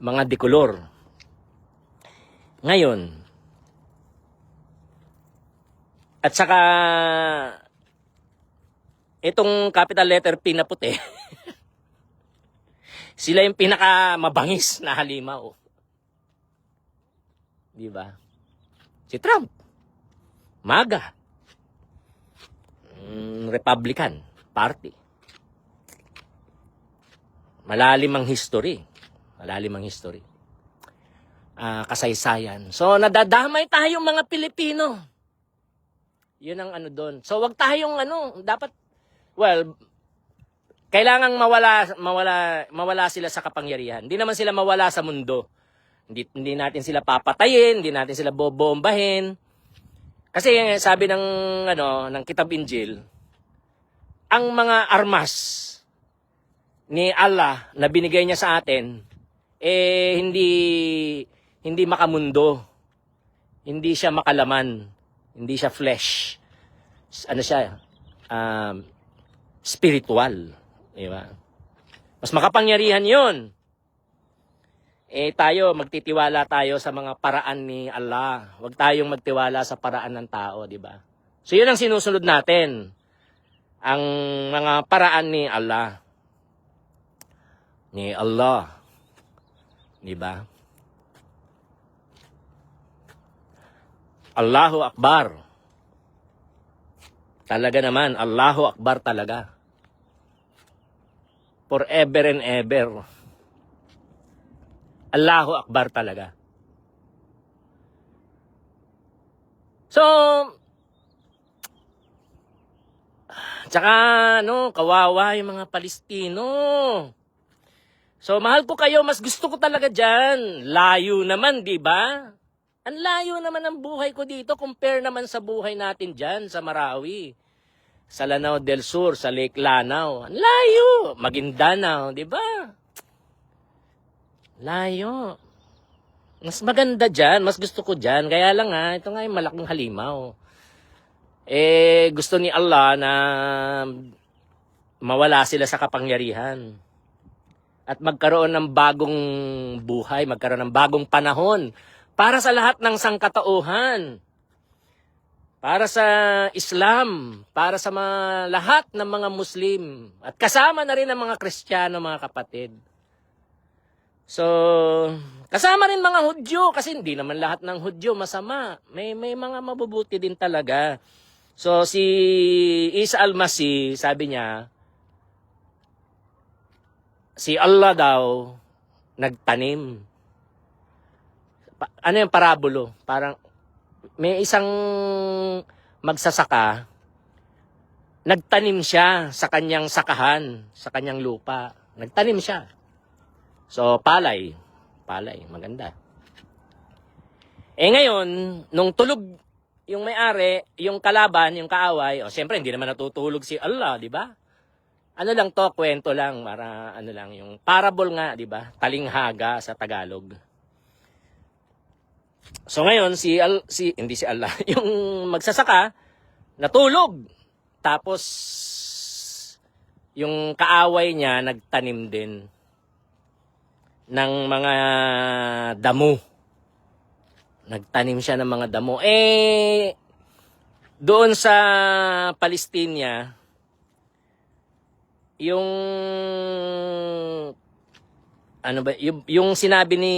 mga decolor. Ngayon, at saka, itong capital letter P na puti, sila yung pinaka mabangis na halimaw. Di ba? Si Trump, MAGA, Republican Party. Malalim ang history. Kasaysayan. So, nadadamay tayong mga Pilipino. Yun ang ano doon. So, wag tayong dapat, kailangang mawala sila sa kapangyarihan. Hindi naman sila mawala sa mundo. Hindi natin sila papatayin, hindi natin sila bobombahin. Kasi sabi ng Kitab Injil, ang mga armas ni Allah na binigay niya sa atin hindi makamundo. Hindi siya makalaman. Hindi siya flesh. Ano siya? Spiritual. Diba? Mas makapangyarihan 'yon. Magtitiwala tayo sa mga paraan ni Allah. Huwag tayong magtiwala sa paraan ng tao, di ba? So, yun ang sinusunod natin. Ang mga paraan ni Allah. Ni Allah. Di ba? Allahu Akbar. Talaga naman, Allahu Akbar talaga. Forever and ever. Allahu Akbar talaga. So, tsaka, kawawa yung mga Palestino. So, mahal ko kayo, mas gusto ko talaga dyan. Layo naman, di ba? Ang layo naman ang buhay ko dito, compare naman sa buhay natin dyan, sa Marawi. Sa Lanao del Sur, sa Lake Lanao. Ang layo! Maguindanao, di ba? Layo. Mas maganda dyan. Mas gusto ko dyan. Kaya lang ito nga yung malaking halimaw. Gusto ni Allah na mawala sila sa kapangyarihan. At magkaroon ng bagong buhay. Magkaroon ng bagong panahon. Para sa lahat ng sangkatauhan. Para sa Islam. Para sa lahat ng mga Muslim. At kasama na rin ang mga Kristiyano, mga kapatid. So, kasama rin mga Hudyo kasi hindi naman lahat ng Hudyo masama. May mga mabubuti din talaga. So, si Isa al-Masih, sabi niya, si Allah daw nagtanim. Ano yung parabolo? Parang may isang magsasaka, nagtanim siya sa kanyang sakahan, sa kanyang lupa. Nagtanim siya. So, palay, maganda. Ngayon, nung tulog yung may-ari, yung kalaban, yung kaaway, siyempre hindi naman natutulog si Allah, di ba? Ano lang to, kwento lang, para yung parable nga, di ba? Talinghaga sa Tagalog. So ngayon, hindi si Allah, yung magsasaka, natulog. Tapos, yung kaaway niya, nagtanim din ng mga damo. Nagtanim siya ng mga damo. Doon sa Palestina, yung yung sinabi ni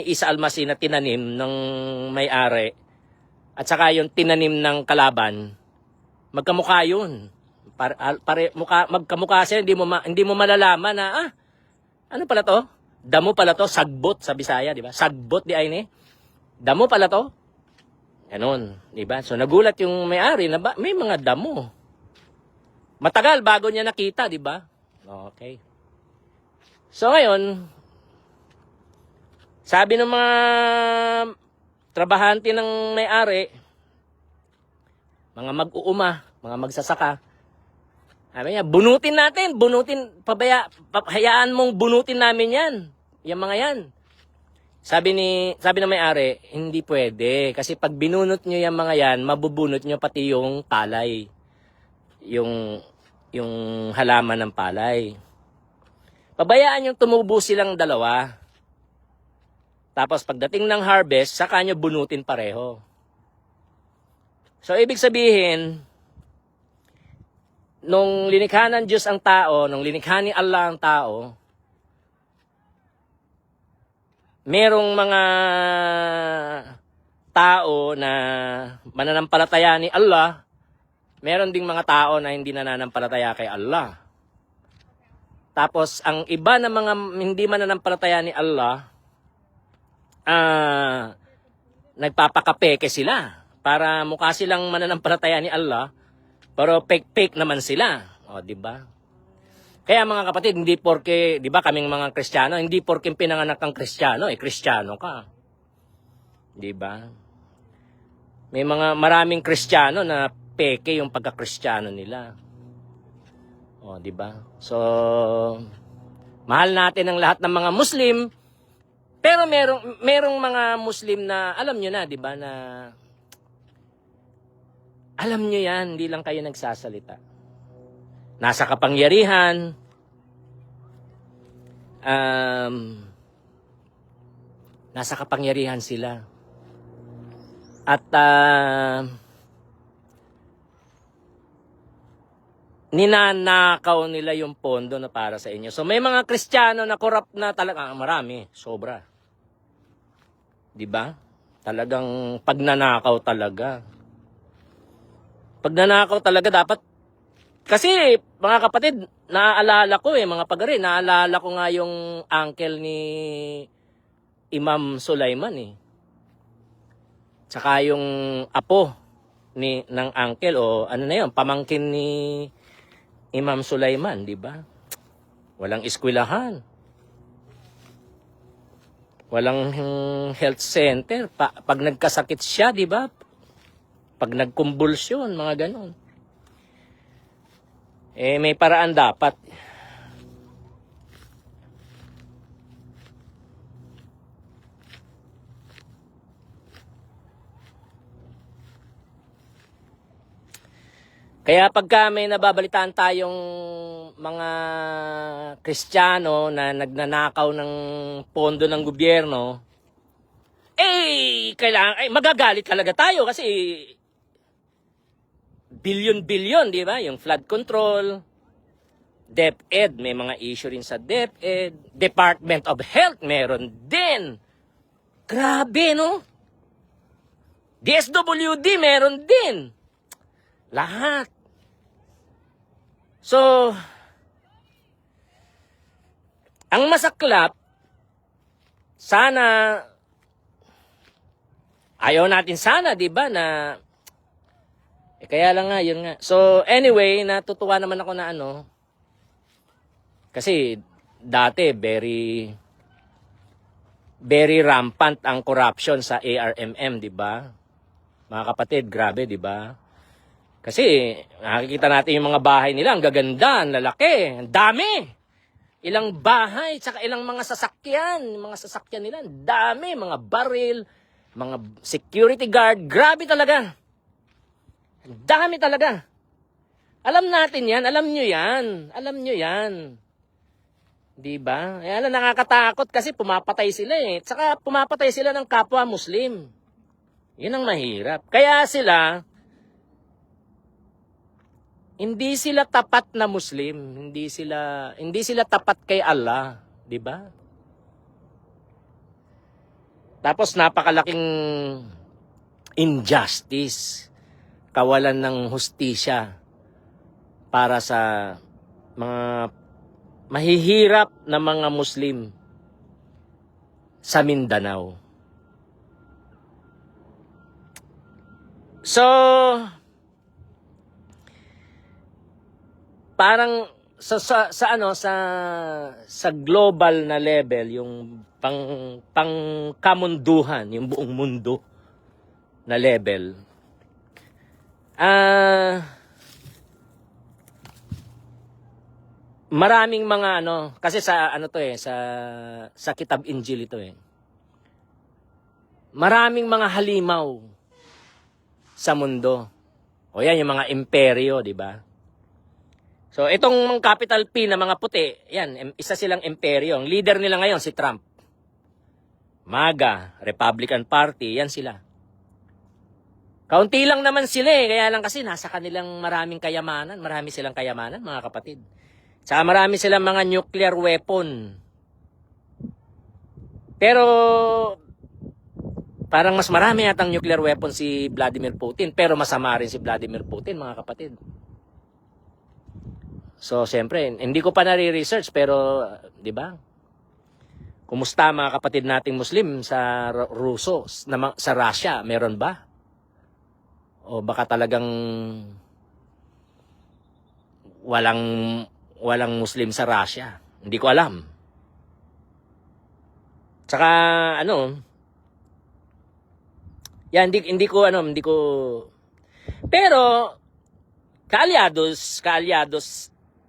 Isa al-Masih na tinanim ng may-ari at saka yung tinanim ng kalaban, magkamukha yun. Magkamukha siya, hindi mo malalaman na ano pala to? Damo pala to, sagbot sa Bisaya, di ba? Sagbot di ay ni. Damo pala to. Ganon, di ba? So nagulat yung may-ari na may mga damo. Matagal bago niya nakita, di ba? Okay. So ngayon, sabi ng mga trabahante ng may-ari, mga mag-uuma, mga magsasaka, sabi niya, bunutin, hayaan mong bunutin namin yan. Yung mga yan. sabi ng may-ari, hindi pwede. Kasi pag binunot nyo yung mga yan, mabubunot nyo pati yung palay. Yung halaman ng palay. Pabayaan yung tumubo silang dalawa. Tapos pagdating ng harvest, saka nyo bunutin pareho. So, ibig sabihin, nung linikha ng Diyos ang tao, nung linikha ni Allah ang tao, merong mga tao na mananampalataya ni Allah, meron ding mga tao na hindi nananampalataya kay Allah. Tapos, ang iba na mga hindi mananampalataya ni Allah, nagpapakapeke sila para mukha silang mananampalataya ni Allah, pero fake-fake naman sila. O, di ba? Kaya mga kapatid, hindi porke, di ba kaming mga Kristiyano, hindi porke pinanganak kang Kristiyano, Kristiyano ka. Di ba? May maraming Kristiyano na peke yung pagka-Kristiyano nila. O, di ba? So, mahal natin ang lahat ng mga Muslim, pero merong mga Muslim na, alam nyo na, di ba, na alam nyo yan, hindi lang kayo nagsasalita. Nasa kapangyarihan, nasa kapangyarihan sila. At ninanakaw nila yung pondo na para sa inyo. So may mga Kristiyano na corrupt na talaga, marami, sobra. 'Di ba? Talagang pagnanakaw talaga. Pagnanakaw talaga dapat. Kasi mga kapatid, naaalala ko mga pagari, naaalala ko nga yung uncle ni Imam Sulaiman Tsaka yung apo ng uncle o ano na yun, pamangkin ni Imam Sulaiman, di ba? Walang eskwelahan. Walang health center. Pag nagkasakit siya, di ba? Pag nagkumbulsyon, mga ganon. May paraan dapat. Kaya pagka may nababalitaan tayong mga Kristiyano na nagnanakaw ng pondo ng gobyerno, magagalit talaga tayo kasi billion-billion, di ba? Yung flood control, DepEd, may mga issue rin sa DepEd, Department of Health, meron din. Grabe, no? DSWD, meron din. Lahat. So, ang masaklap, sana, ayaw natin sana, di ba, na, kaya lang nga, yun nga. So, anyway, natutuwa naman ako na kasi, dati, very rampant ang corruption sa ARMM, di ba? Mga kapatid, grabe, di ba? Kasi nakikita natin yung mga bahay nila, ang gaganda, ang lalaki, ang dami. Ilang bahay, tsaka ilang mga sasakyan. Yung mga sasakyan nila, ang dami, mga baril, mga security guard. Grabe talaga. Ang dami talaga. Alam natin yan, alam nyo yan. Alam nyo yan. Diba? Alam, nakakatakot kasi pumapatay sila Tsaka pumapatay sila ng kapwa Muslim. Yun ang mahirap. Kaya hindi sila tapat na Muslim, hindi sila tapat kay Allah, 'di ba? Tapos napakalaking injustice, kawalan ng hustisya para sa mga mahihirap na mga Muslim sa Mindanao. So, parang sa global na level, yung pangkamunduhan, yung buong mundo na level, maraming mga kasi sa sa Kitab Injil ito maraming mga halimaw sa mundo. O yan, yung mga imperyo, di ba? So, itong capital P na mga puti, yan, isa silang imperyo. Ang leader nila ngayon, si Trump. MAGA, Republican Party, yan sila. Kaunti lang naman sila eh, kaya lang kasi nasa kanilang maraming kayamanan. Marami silang kayamanan, mga kapatid. Tsaka marami silang mga nuclear weapon. Pero, parang mas marami yatang nuclear weapon si Vladimir Putin, pero masama rin si Vladimir Putin, mga kapatid. So, siyempre, hindi ko pa nare-research, pero, di ba? Kumusta mga kapatid nating Muslim sa Ruso, sa Russia, meron ba? O baka talagang walang Muslim sa Russia. Hindi ko alam. Tsaka yan hindi ko pero kaalyados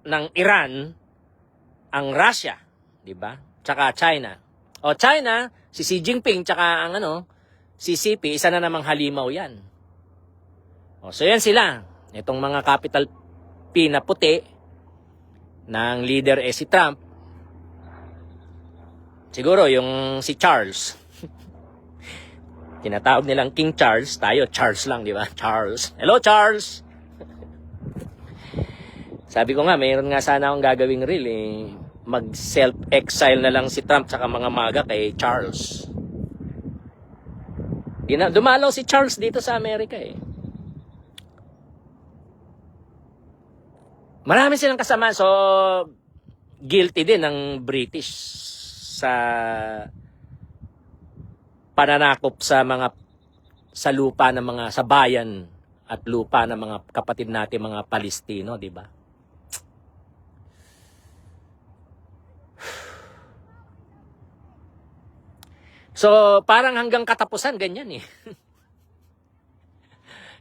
ng Iran ang Russia, 'di ba? Tsaka China. O China, si Xi Jinping tsaka ang si CP, isa na namang halimaw 'yan. O, so yan sila. Itong mga capital P na puti ng leader si Trump. Siguro yung si Charles. Tinatawag nilang King Charles. Tayo, Charles lang, di ba? Charles. Hello, Charles! Sabi ko nga, mayroon nga sana akong gagawing reel eh. Mag-self-exile na lang si Trump saka mga MAGA kay Charles. Dumalaw si Charles dito sa Amerika eh. Marami silang kasama, so guilty din ng British sa pananakop sa lupa ng mga sa bayan at lupa ng mga kapatid natin mga Palestino, di ba? So, parang hanggang katapusan ganyan eh.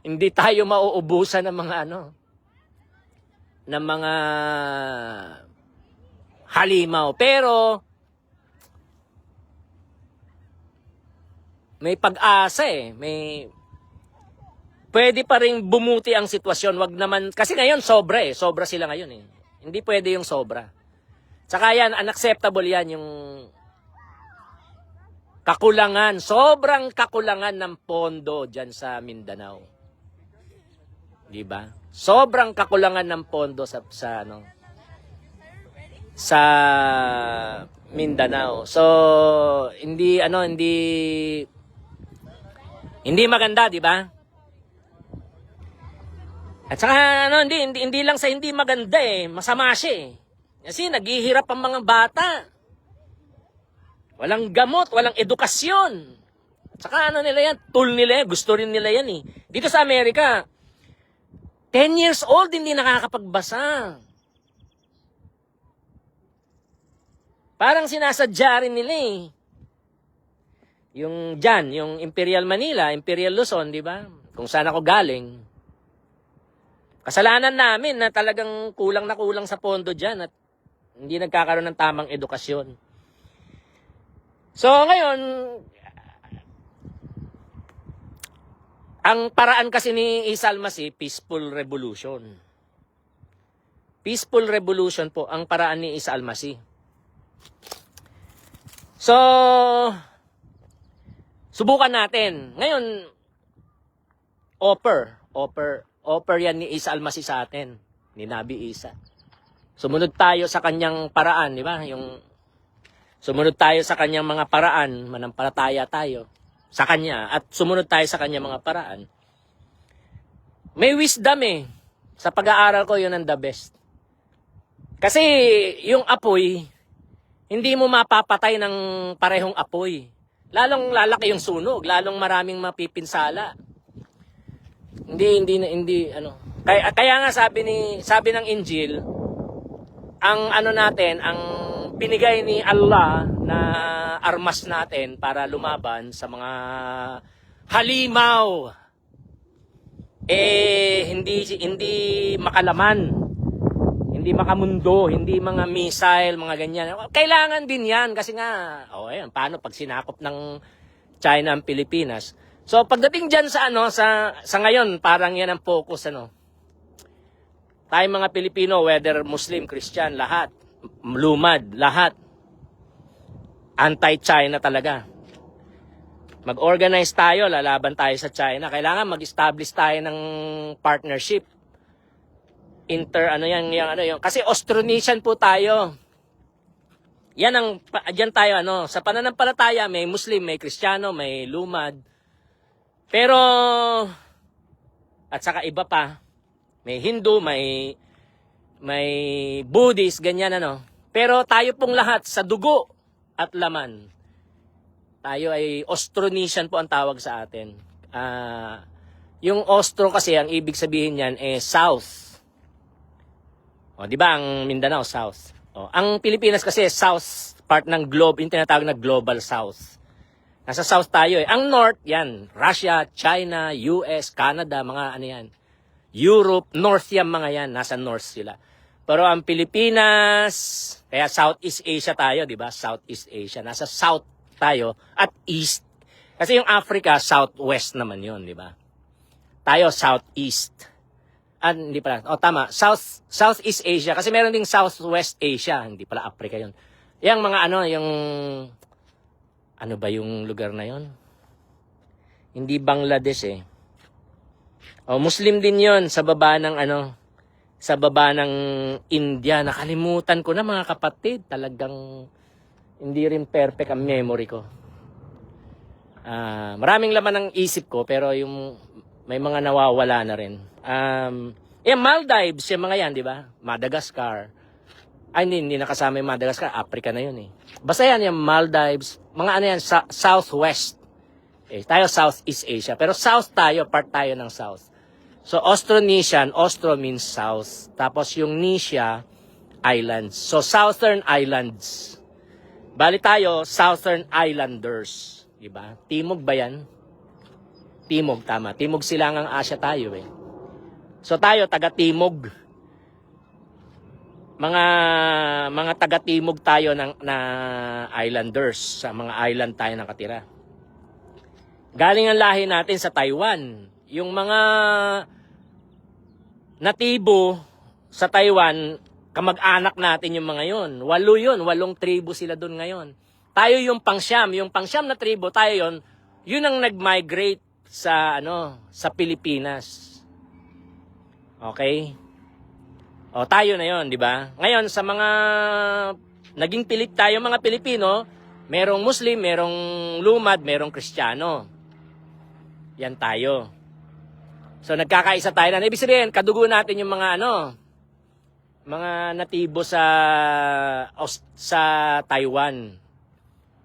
Hindi tayo mauubusan ng mga ng mga halimaw. Pero, may pag-asa eh. Pwede pa rin bumuti ang sitwasyon. Wag naman, kasi ngayon sobra eh. Sobra sila ngayon eh. Hindi pwede yung sobra. Tsaka yan, unacceptable yan yung kakulangan. Sobrang kakulangan ng pondo dyan sa Mindanao. Diba? Sobrang kakulangan ng pondo sa Mindanao. So hindi maganda, di ba? At saka hindi lang sa hindi maganda eh, masama siya eh. Kasi naghihirap ang mga bata. Walang gamot, walang edukasyon. At saka nila yan, tool nila yan, gusto rin nila yan eh. Dito sa Amerika, 10 years old, hindi nakakapagbasa. Parang sinasadya rin nila eh. Yung Imperial Manila, Imperial Luzon, di ba? Kung saan ako galing. Kasalanan namin na talagang kulang na kulang sa pondo dyan at hindi nagkakaroon ng tamang edukasyon. So ngayon, ang paraan kasi ni Isa Almasi, peaceful revolution. Peaceful revolution po ang paraan ni Isa Almasi. So, subukan natin. Ngayon, offer yan ni Isa Almasi sa atin, ni Nabi Isa. Sumunod tayo sa kanyang paraan, di ba? Sumunod tayo sa kanyang mga paraan, manampalataya tayo sa kanya at sumunod tayo sa kanya mga paraan. May wisdom eh. Sa pag-aaral ko, yun ang the best. Kasi yung apoy, hindi mo mapapatay ng parehong apoy. Lalong lalaki yung sunog, lalong maraming mapipinsala. Hindi Kaya nga sabi ng Injil, ang ang binigay ni Allah na armas natin para lumaban sa mga halimaw hindi makalaman, hindi makamundo, hindi mga missile, mga ganyan. Kailangan din yan kasi nga ayan, paano pag sinakop ng China ang Pilipinas. So pagdating diyan sa ano sa ngayon, parang yan ang focus ano. Tayong mga Pilipino, whether Muslim, Christian, lahat, lumad, lahat anti-China talaga. Mag-organize tayo, lalaban tayo sa China. Kailangan mag-establish tayo ng partnership. Kasi Austronesian po tayo. Diyan tayo sa pananampalataya may Muslim, may Kristiyano, may lumad. Pero at saka iba pa, may Hindu, may Buddhist, ganyan Pero tayo pong lahat sa dugo at laman. Tayo ay Austronesian po ang tawag sa atin. Yung Austro kasi ang ibig sabihin niyan South. O, di ba ang Mindanao South? O, ang Pilipinas kasi South part ng globe, yung tinatawag na Global South. Nasa South tayo Ang North, yan. Russia, China, US, Canada, mga yan. Europe, North yan mga yan. Nasa North sila. Pero ang Pilipinas, kaya Southeast Asia tayo, di ba? Southeast Asia. Nasa South tayo at East. Kasi yung Africa, Southwest naman yun, di ba? Tayo, Southeast. Hindi pala. Tama. Southeast Asia. Kasi meron ding Southwest Asia. Hindi pala Africa yun. Yung mga ano ba yung lugar na yon? Hindi Bangladesh Muslim din yon sa baba ng sa baba ng India. Nakalimutan ko na mga kapatid. Talagang hindi rin perfect ang memory ko. Maraming laman ng isip ko pero yung may mga nawawala na rin. Maldives, yung mga yan, di ba? Madagascar. Hindi nakasama yung Madagascar. Africa na yun Basta yan, yung Maldives. Mga yan, Southwest. Tayo Southeast Asia. Pero South tayo, part tayo ng South. So, Austronesian, Austro means South. Tapos yung Nesia, Islands. So, Southern Islands. Bali tayo, Southern Islanders. Diba? Timog ba yan? Timog, tama. Timog silangang Asia tayo So, tayo, taga-Timog. Mga taga-timog tayo na islanders, sa mga island tayo nakatira. Galing ang lahi natin sa Taiwan. Yung mga natibo sa Taiwan, kamag-anak natin yung mga yun. 8 tribo sila doon ngayon. Tayo yung pangsyam na tribo, tayo yun ang nag-migrate sa Pilipinas. Okay? Tayo na yon, di ba? Ngayon, sa mga naging pilit tayo mga Pilipino, merong Muslim, merong lumad, merong Kristiyano. Yan tayo. So, nagkakaisa tayo na. Ibig sabihin, kadugo natin yung mga mga natibo sa Taiwan.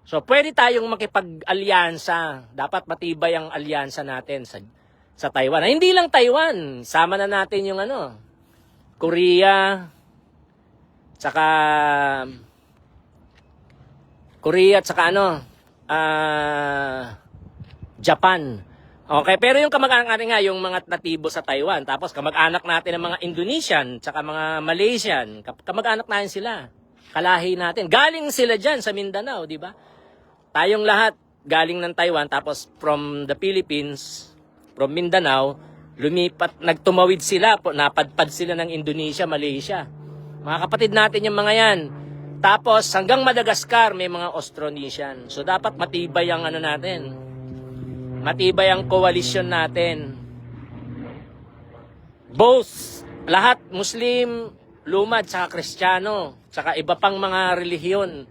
So, pwede tayong makipag-alyansa. Dapat matibay ang alyansa natin sa Taiwan. Hindi lang Taiwan. Sama na natin yung Korea, tsaka Japan. Okay, pero yung kamag-anak natin yung mga natibo sa Taiwan, tapos kamag-anak natin ng mga Indonesian, tsaka mga Malaysian, kamag-anak natin sila. Kalahi natin. Galing sila dyan sa Mindanao, di ba? Tayong lahat galing ng Taiwan, tapos from the Philippines, from Mindanao, nagtumawid sila, napadpad sila ng Indonesia, Malaysia. Mga kapatid natin yung mga yan. Tapos hanggang Madagascar may mga Austronesian. So dapat matibay ang natin. Matibay ang coalition natin. Both, lahat Muslim, lumad, saka Kristiyano, saka iba pang mga relihiyon.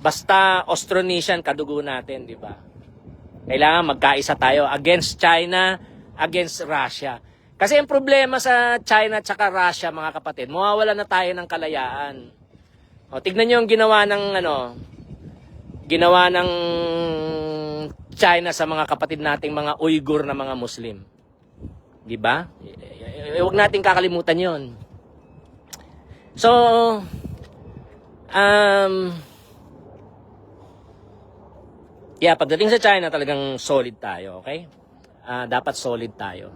Basta Austronesian kadugo natin, di ba? Kailangan magkaisa tayo against China, against Russia. Kasi ang problema sa China at saka Russia, mga kapatid, mawawala na tayo ng kalayaan. Tignan niyo yung ginawa ng China sa mga kapatid nating mga Uyghur na mga Muslim. Di ba? Huwag nating kakalimutan 'yon. So, pagdating sa China, talagang solid tayo, okay? Dapat solid tayo.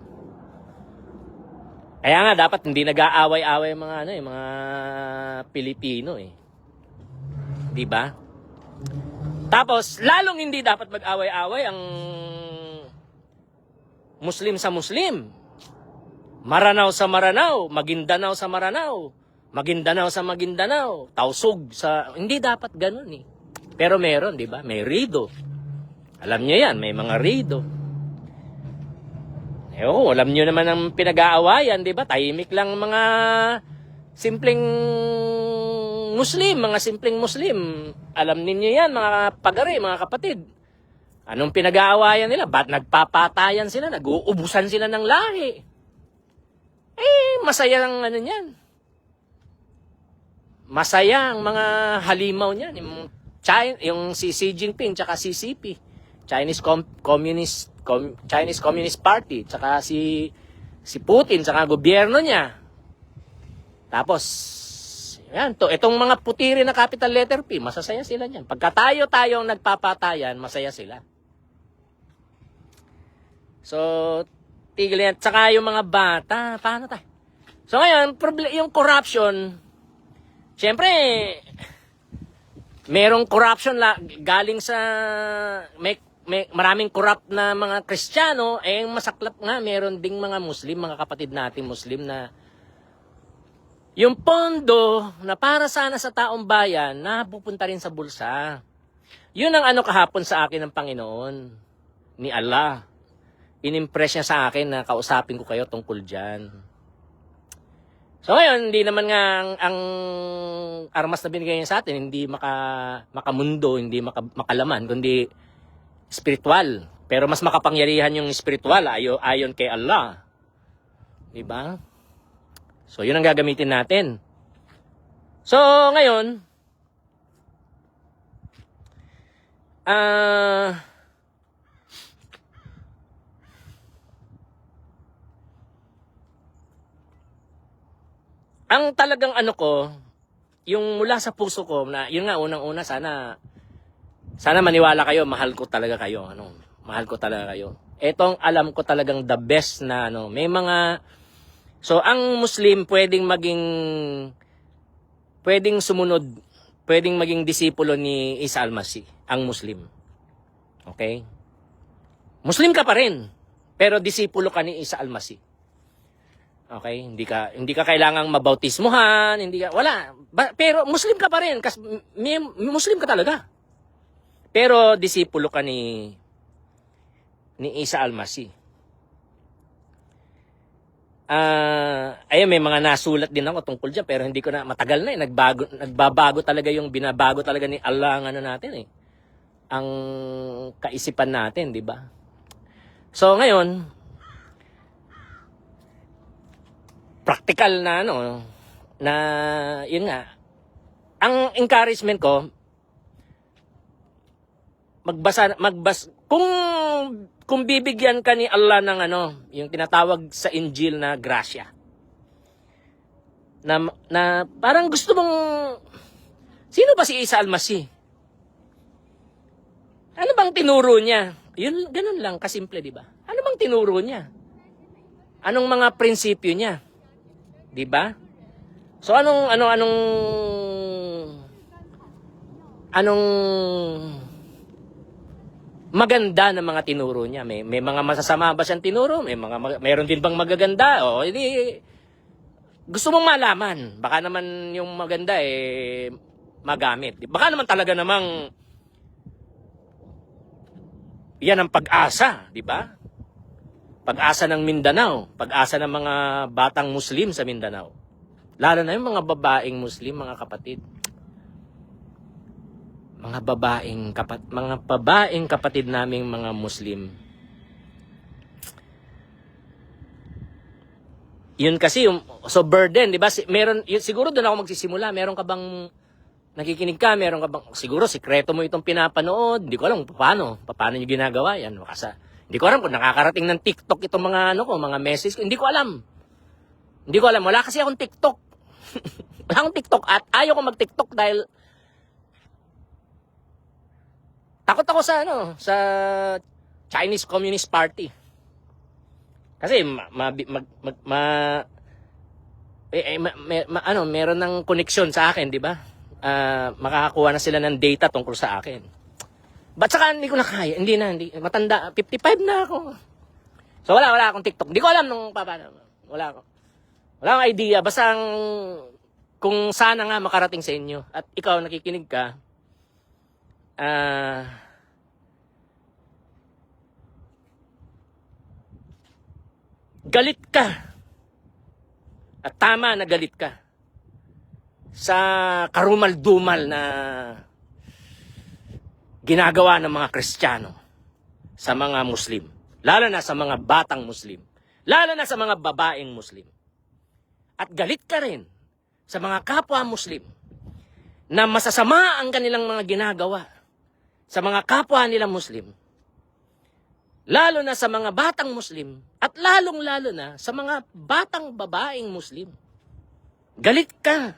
Kaya nga dapat hindi nag-aaway-away mga mga Pilipino 'Di ba? Tapos, lalong hindi dapat mag-away-away ang Muslim sa Muslim. Maranao sa Maranao, Maguindanao sa Maranao, Maguindanao sa Maguindanao, Tausug sa... Hindi dapat ganun eh. Pero meron, di ba? May rido. Alam niyo yan, may mga rido. Alam niyo naman ang pinag-aawayan, di ba? Tahimik lang mga simpleng Muslim, mga simpleng Muslim. Alam niyo yan, mga pagari, mga kapatid. Anong pinag-aawayan nila? Ba't nagpapatayan sila? Nag-uubusan sila ng lahi? Masaya ang ano niyan. Masaya ang mga halimaw niyan. Yung si Xi Jinping, tsaka si CP. Chinese Communist Party, tsaka si Putin, tsaka gobyerno niya. Tapos, yan, itong mga putiri na capital letter P, masasaya sila niyan. Pagka tayo-tayong nagpapatayan, masaya sila. So, tigil yan. Tsaka yung mga bata, paano tayo? So ngayon, yung corruption, syempre, merong corruption galing sa, may maraming corrupt na mga Kristiyano, masaklap nga, meron ding mga Muslim, mga kapatid nating Muslim na yung pondo na para sana sa taong bayan, napupunta rin sa bulsa. Yun ang kahapon sa akin ng Panginoon, ni Allah. Inimpress niya sa akin na kausapin ko kayo tungkol dyan. So ngayon, hindi naman nga ang armas na binigay niya sa atin, hindi makamundo, hindi makalaman, kundi spiritual. Pero mas makapangyarihan yung spiritual ayon kay Allah. Diba? So yun ang gagamitin natin. So ngayon, ang talagang ko, yung mula sa puso ko, na yun nga, unang-una, sana maniwala kayo, mahal ko talaga kayo. Mahal ko talaga kayo. Etong alam ko talagang the best na, may mga, so ang Muslim pwedeng sumunod, pwedeng maging disipulo ni Isa Almasi, ang Muslim. Okay? Muslim ka pa rin, pero disipulo ka ni Isa Almasi. Okay, hindi ka kailangang mabautismuhan, wala. Pero Muslim ka pa rin kasi Muslim ka talaga. Pero disipulo ka ni Isa Almasi. Ayun, may mga nasulat din ako tungkol diyan pero hindi ko na, matagal na nagbabago talaga yung binabago talaga ni Allah ang natin ang kaisipan natin, di ba? So ngayon, practical na na yun nga. Ang encouragement ko, kung bibigyan ka ni Allah ng yung tinatawag sa Injil na grasya. Na parang gusto mong, sino ba si Isa Almasi? Ano bang tinuro niya? Yun, ganun lang, kasimple, di ba? Ano bang tinuro niya? Anong mga prinsipyo niya? Diba? So anong maganda na mga tinuro niya? May mga masasama ba siyang tinuro? Meron din bang magaganda? O hindi, gusto mong malaman. Baka naman yung maganda magamit. Baka naman talaga namang yan ang pag-asa, di ba? Pag-asa ng Mindanao, pag-asa ng mga batang Muslim sa Mindanao. Lalo na yung mga babaeng Muslim, mga kapatid. Mga babaeng kapatid naming mga Muslim. Yun kasi, so burden, di ba? Siguro doon ako magsisimula. Meron ka bang, nakikinig ka, meron ka bang, siguro sikreto mo itong pinapanood. Hindi ko alam paano nyo ginagawa yan. Hindi ko alam kung nakakarating ng TikTok itong mga mga message ko. Hindi ko alam. Wala kasi akong TikTok. Wala akong TikTok at ayaw ko mag-TikTok dahil takot ako sa Chinese Communist Party. Kasi meron ng connection sa akin, di ba? Makakakuha na sila ng data tungkol sa akin. Ba't saka hindi ko na kaya? Hindi na, hindi. Matanda, 55 na ako. So wala akong TikTok. Hindi ko alam nung paano. Wala akong idea. Basta kung sana nga makarating sa inyo at ikaw nakikinig ka, galit ka. At tama na galit ka sa karumal-dumal na ginagawa ng mga Kristiyano sa mga Muslim. Lalo na sa mga batang Muslim. Lalo na sa mga babaeng Muslim. At galit ka rin sa mga kapwa Muslim na masasama ang kanilang mga ginagawa sa mga kapwa nila Muslim. Lalo na sa mga batang Muslim at lalong-lalo na sa mga batang babaeng Muslim. Galit ka.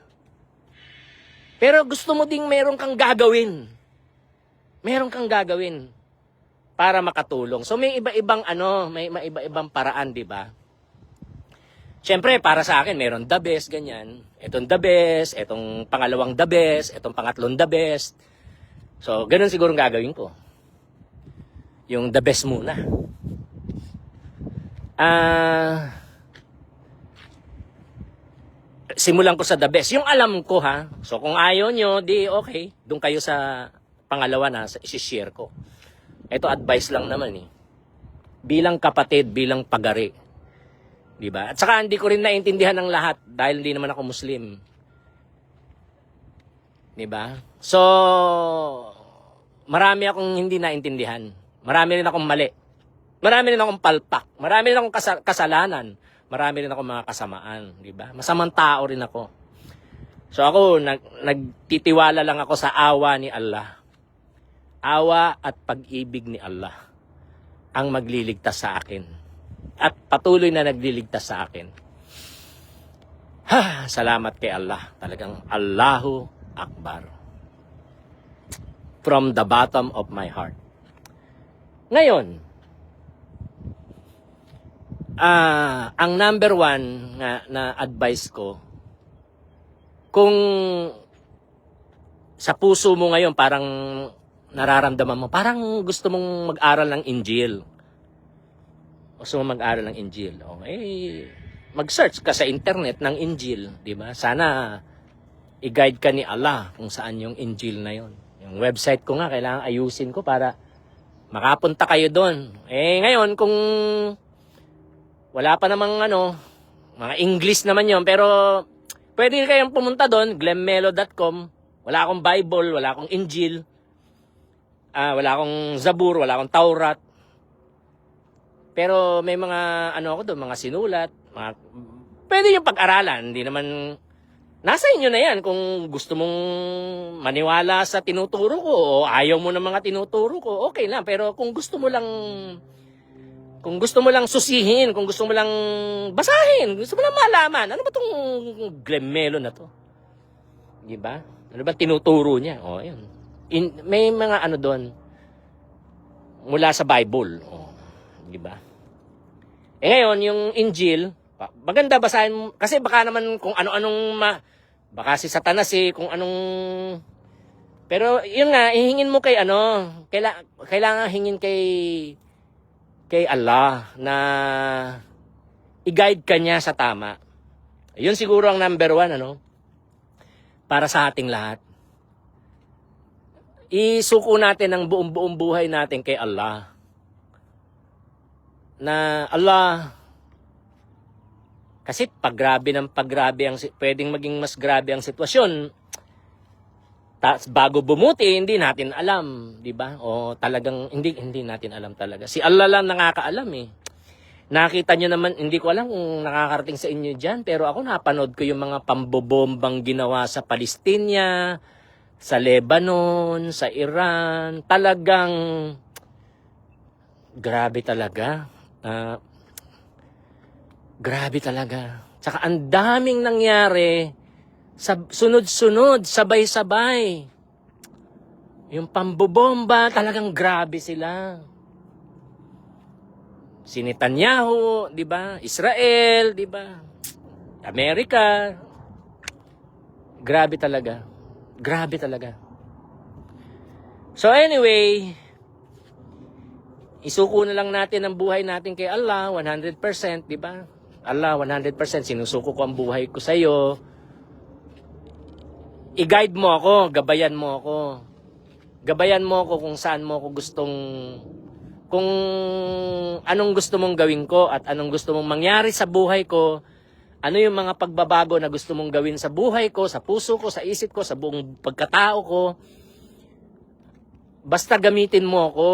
Pero gusto mo ding meron kang gagawin. Meron kang gagawin para makatulong. So may iba-ibang may iba-ibang paraan, di ba? Siyempre, para sa akin, meron the best, ganyan. Etong the best, etong pangalawang the best, etong pangatlong the best. So, ganun siguro gagawin ko. Yung the best muna. Simulan ko sa the best. Yung alam ko, ha. So, kung ayaw nyo, di okay. Doon kayo sa pangalawa na, isi-share ko. Ito, advice lang naman, eh. Bilang kapatid, bilang pagari. Diba? At saka, hindi ko rin naintindihan ng lahat dahil hindi naman ako Muslim. Diba? So, marami akong hindi naintindihan. Marami rin akong mali. Marami rin akong palpak. Marami rin akong kasalanan. Marami rin akong mga kasamaan. Diba? Masamang tao rin ako. So ako, nagtitiwala lang ako sa awa ni Allah. Awa at pag-ibig ni Allah ang magliligtas sa akin. At patuloy na nagliligtas sa akin. Salamat kay Allah. Talagang Allahu Akbar. From the bottom of my heart. Ngayon, ang number one na advice ko, kung sa puso mo ngayon parang nararamdaman mo, parang gusto mong mag-aral ng Injil. Gusto mong mag-aral ng Injil. Mag-search ka sa internet ng Injil, di ba? Sana i-guide ka ni Allah kung saan yung Injil na yon. Yung website ko nga, kailangan ayusin ko para makapunta kayo doon. Ngayon, kung wala pa namang mga English naman yon, pero pwede kayong pumunta doon, glemmelo.com. Wala akong Bible, wala akong Injil, wala akong Zabur, wala akong Taurat. Pero may mga ako doon, mga sinulat, pwede yung pag-aralan. Hindi naman, nasa inyo na yan kung gusto mong maniwala sa tinuturo ko o ayaw mo ng mga tinuturo ko, okay lang. Pero kung gusto mo lang susihin, kung gusto mo lang basahin, gusto mo lang malaman, ano ba tong glemmelo na to? Diba? Ano ba tinuturo niya? Yun. May mga doon mula sa Bible. Diba? Ngayon, yung Injil, maganda basahin mo, kasi baka naman kung ano-anong baka si Satanas kung anong, pero yun nga, ihingin mo kay kailangan hingin kay Allah na i-guide ka niya sa tama. Yun siguro ang number one, para sa ating lahat. Isuko natin ang buong buhay natin kay Allah. Na Allah, kasi paggrabe pwedeng maging mas grabe ang sitwasyon. Bago bumuti, hindi natin alam, di ba? O talagang hindi natin alam talaga. Si Allah lang nakakaalam eh. Nakita nyo naman, hindi ko alam kung nakakarating sa inyo dyan, pero ako napanood ko yung mga pambobombang ginawa sa Palestina, sa Lebanon, sa Iran. Talagang grabe talaga. Grabe talaga. Tsaka ang daming nangyari, sunod-sunod, sabay-sabay. Yung pambobomba, talagang grabe sila. Si Netanyahu, di ba? Israel, di ba? Amerika. Grabe talaga. Grabe talaga. So anyway, isuko na lang natin ang buhay natin kay Allah, 100%, di ba? Allah, 100%, sinusuko ko ang buhay ko sa iyo. I-guide mo ako, gabayan mo ako. Gabayan mo ako kung saan mo ako gustong, kung anong gusto mong gawin ko at anong gusto mong mangyari sa buhay ko. Ano yung mga pagbabago na gusto mong gawin sa buhay ko, sa puso ko, sa isip ko, sa buong pagkatao ko. Basta gamitin mo ako.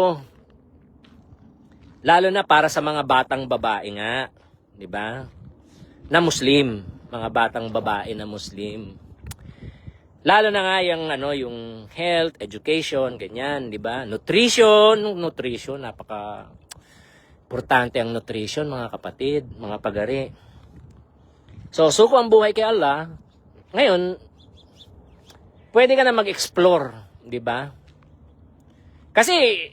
Lalo na para sa mga batang babae nga, 'di ba? Na Muslim, mga batang babae na Muslim. Lalo na nga yung health, education, ganyan, 'di ba? Nutrition, napaka importante ang nutrition, mga kapatid, mga pagari. So, suko ang buhay kay Allah. Ngayon, pwede ka na mag-explore, di ba? Kasi,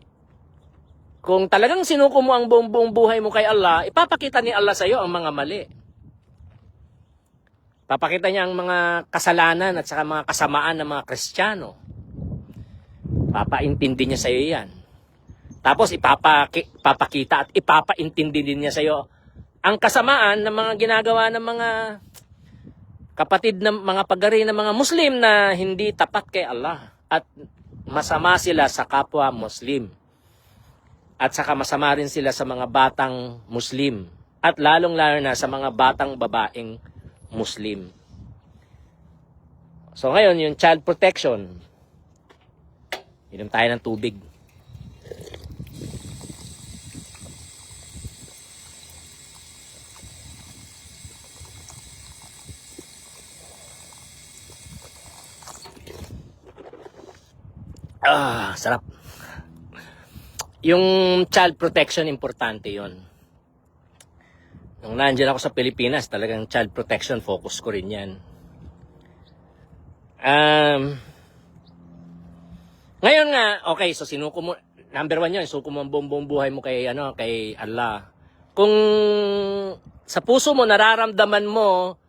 kung talagang sinuko mo ang buong buhay mo kay Allah, ipapakita ni Allah sa iyo ang mga mali. Papakita niya ang mga kasalanan at saka mga kasamaan ng mga Kristiyano. Papaintindi niya sa iyo yan. Tapos, ipapakita at ipapaintindi din niya sa iyo ang kasamaan ng mga ginagawa ng mga kapatid ng mga pagari ng mga Muslim na hindi tapat kay Allah at masama sila sa kapwa Muslim at saka masama rin sila sa mga batang Muslim at lalong-lalo na sa mga batang babaeng Muslim. So ngayon, yung child protection, inom tayo ng tubig. Sarap. Yung child protection, importante yon. Nung nandiyan ako sa Pilipinas, talagang child protection, focus ko rin yan. Ngayon nga, okay, so sinuko mo, number 1 yun, suko mo ang buong buhay mo kay Allah. Kung sa puso mo, nararamdaman mo,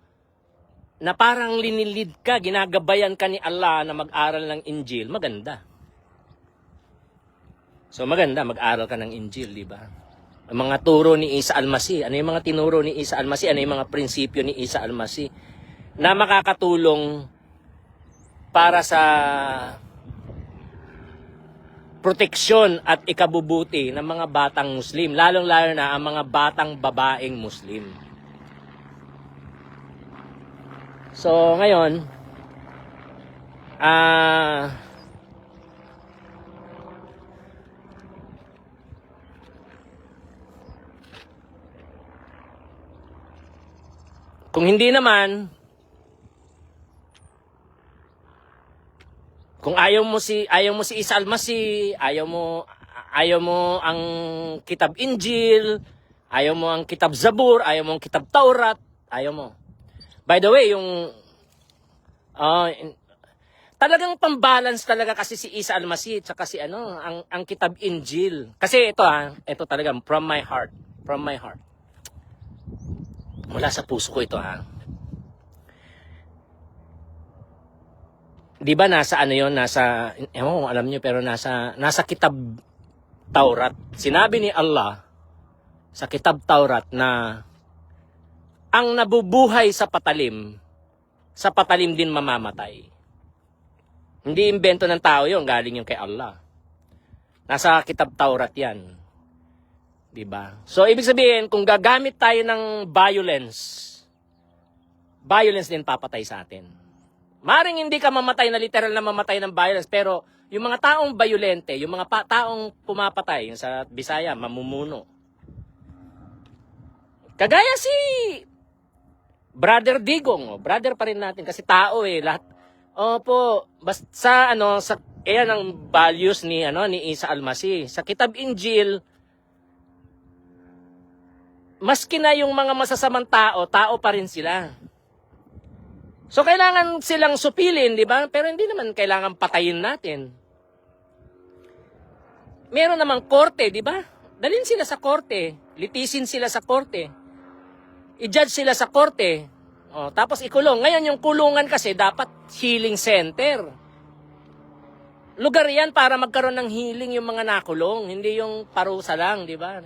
na parang linilid ka, ginagabayan ka ni Allah na mag-aral ng Injil, maganda. So maganda, mag-aral ka ng Injil, di ba? Ang mga turo ni Isa Almasih, ano yung mga tinuro ni Isa Almasih, ano yung mga prinsipyo ni Isa Almasih na makakatulong para sa proteksyon at ikabubuti ng mga batang Muslim, lalong-lalo na ang mga batang babaeng Muslim. So ngayon, kung hindi naman, kung ayaw mo si Isa Almasih, ayaw mo ang Kitab Injil, ayaw mo ang Kitab Zabur, ayaw mo ang Kitab Taurat, ayaw mo. By the way, yung talagang pambalance talaga kasi si Isa Almasih at saka si ang Kitab Injil. Kasi ito talaga from my heart. Mula sa puso ko ito Di ba nasa nasa, ewan kung alam niyo, pero nasa Kitab Taurat. Sinabi ni Allah sa Kitab Taurat na ang nabubuhay sa patalim din mamamatay. Hindi imbento ng tao yun, galing yung kay Allah. Nasa Kitab Taurat yan. Diba? So, ibig sabihin, kung gagamit tayo ng violence din papatay sa atin. Maring hindi ka mamatay na literal na mamatay ng violence, pero yung mga taong violente, yung mga taong pumapatay, yung sa Bisaya, mamumuno. Kagaya si Brother Digong, brother pa rin natin kasi tao lahat. Opo, basta ayan ang values ni Isa Almasih. Sa Kitab Injil, maski na yung mga masasamang tao pa rin sila. So, kailangan silang supilin, di ba? Pero hindi naman kailangan patayin natin. Meron namang korte, di ba? Dalhin sila sa korte. Litisin sila sa korte. I-judge sila sa korte. Tapos ikulong. Ngayon, yung kulungan kasi dapat healing center. lugar yan para magkaroon ng healing yung mga nakulong. Hindi yung parusa lang, di ba?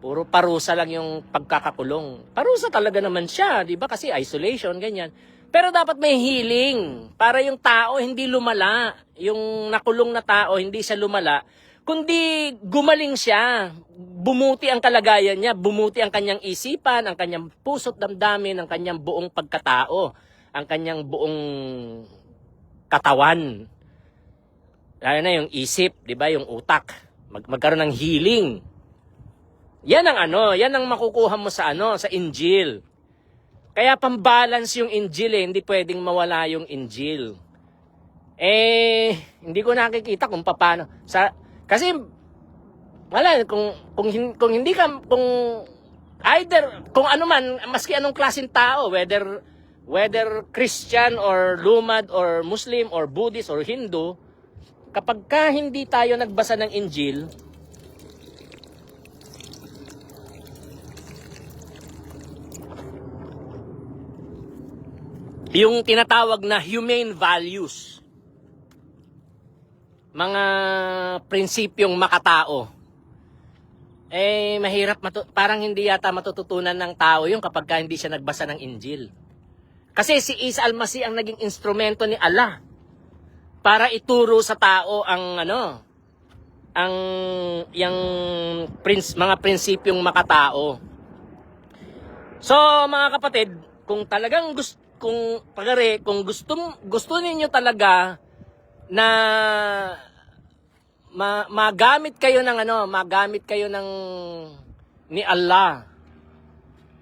Puro parusa lang yung pagkakakulong. Parusa talaga naman siya, di ba? Kasi isolation, ganyan. Pero dapat may healing para yung tao hindi lumala. Yung nakulong na tao, hindi siya lumala. Kundi gumaling siya. Bumuti ang kalagayan niya. Bumuti ang kanyang isipan, ang kanyang puso't damdamin, ang kanyang buong pagkatao, ang kanyang buong katawan. Lalo na yung isip, di ba? Yung utak. Magkaroon ng healing. Yan ang makukuha mo sa sa Injil. Kaya pambalance yung Injil hindi pwedeng mawala yung Injil. Hindi ko nakikita kung paano. Kasi wala kung hindi ka kung ano man maski anong klaseng tao, whether Christian or Lumad or Muslim or Buddhist or Hindu, kapag ka hindi tayo nagbasa ng Injil, yung tinatawag na humane values, mga prinsipyong makatao, mahirap, parang hindi yata matututunan ng tao yung kapag ka hindi siya nagbasa ng Injil. Kasi si Isa Almasi ang naging instrumento ni Allah para ituro sa tao mga prinsipyong makatao. So mga kapatid, kung talagang kung gusto ninyo talaga na magamit kayo ng ni Allah.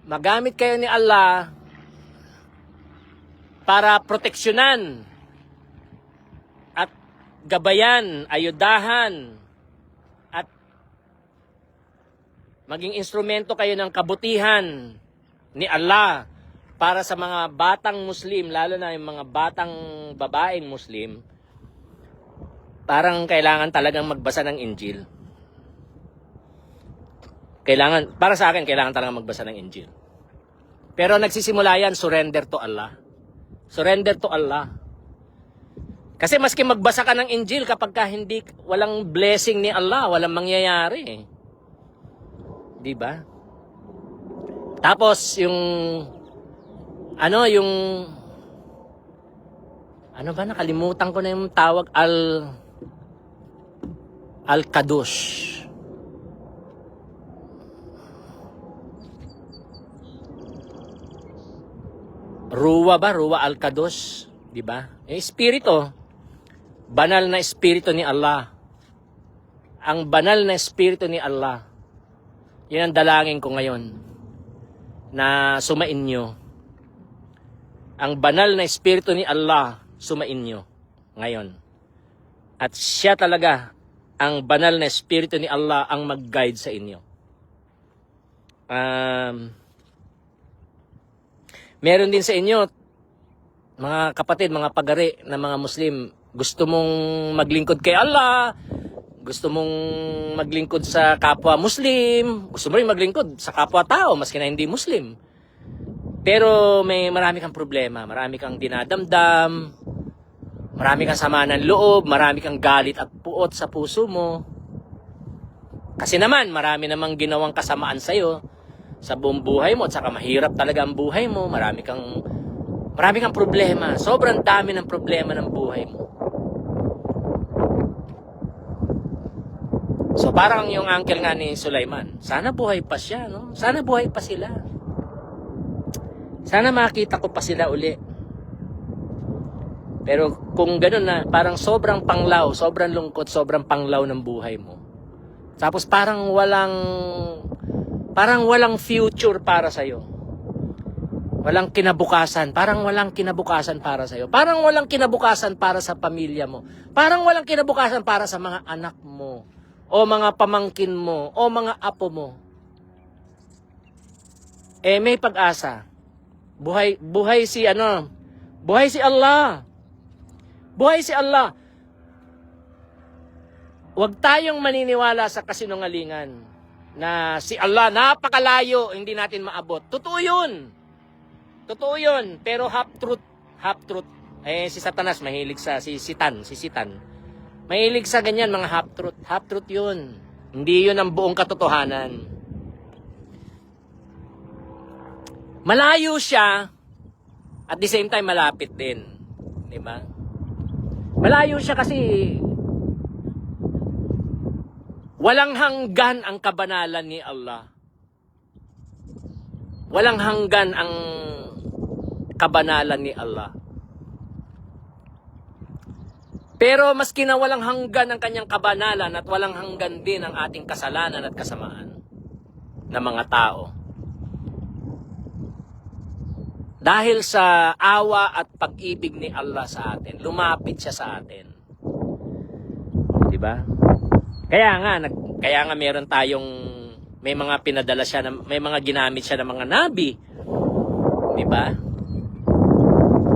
Magamit kayo ni Allah para proteksyonan at gabayan, ayudahan at maging instrumento kayo ng kabutihan ni Allah para sa mga batang Muslim, lalo na yung mga batang babaeng Muslim. Parang kailangan talagang magbasa ng Injil. Para sa akin, kailangan talagang magbasa ng Injil. Pero nagsisimula yan, surrender to Allah. Surrender to Allah. Kasi maski magbasa ka ng Injil, kapag ka walang blessing ni Allah, walang mangyayari. Di ba? Tapos, nakalimutan ko na yung tawag, Al-Kadosh. Ruwa Al-Kadosh, di ba? Espiritu, banal na espiritu ni Allah. Ang banal na espiritu ni Allah. Yan ang dalangin ko ngayon na sumain nyo. Ang banal na espiritu ni Allah sumain nyo ngayon. At siya talaga, ang banal na espiritu ni Allah ang mag-guide sa inyo. Meron din sa inyo, mga kapatid, mga pagari na mga Muslim, gusto mong maglingkod kay Allah, gusto mong maglingkod sa kapwa Muslim, gusto mo rin maglingkod sa kapwa tao, maski na hindi Muslim. Pero marami kang problema, marami kang dinadamdam, marami kang sama ng loob, marami kang galit at puot sa puso mo. Kasi naman, marami namang ginawang kasamaan sa'yo sa buong buhay mo at saka mahirap talaga ang buhay mo, marami kang problema, sobrang dami ng problema ng buhay mo. So parang yung uncle nga ni Sulaiman, sana buhay pa siya, no? Sana buhay pa sila. Sana makita ko pa sila uli. Pero kung gano'n na, parang sobrang panglaw, sobrang lungkot, sobrang panglaw ng buhay mo. Tapos parang walang future para sa'yo. Walang kinabukasan. Parang walang kinabukasan para sa'yo. Parang walang kinabukasan para sa pamilya mo. Parang walang kinabukasan para sa mga anak mo. O mga pamangkin mo. O mga apo mo. May pag-asa. Buhay si Allah. Buhay si Allah. Huwag tayong maniniwala sa kasinungalingan na si Allah napakalayo, hindi natin maabot. Totoo yun. Pero half truth. Si Satanas mahilig si Sitan. Mahilig sa ganyan, mga half-truth. Half-truth yun. Hindi yun ang buong katotohanan. Malayo siya, at the same time malapit din. Di ba? Malayo siya kasi walang hanggan ang kabanalan ni Allah. Walang hanggan ang kabanalan ni Allah. Pero maski na walang hanggan ang kanyang kabanalan at walang hanggan din ang ating kasalanan at kasamaan ng mga tao. Dahil sa awa at pag-ibig ni Allah sa atin, lumapit siya sa atin. 'Di ba? Kaya nga meron tayong may mga pinadala siya, may mga ginamit siya ng mga nabi. 'Di ba?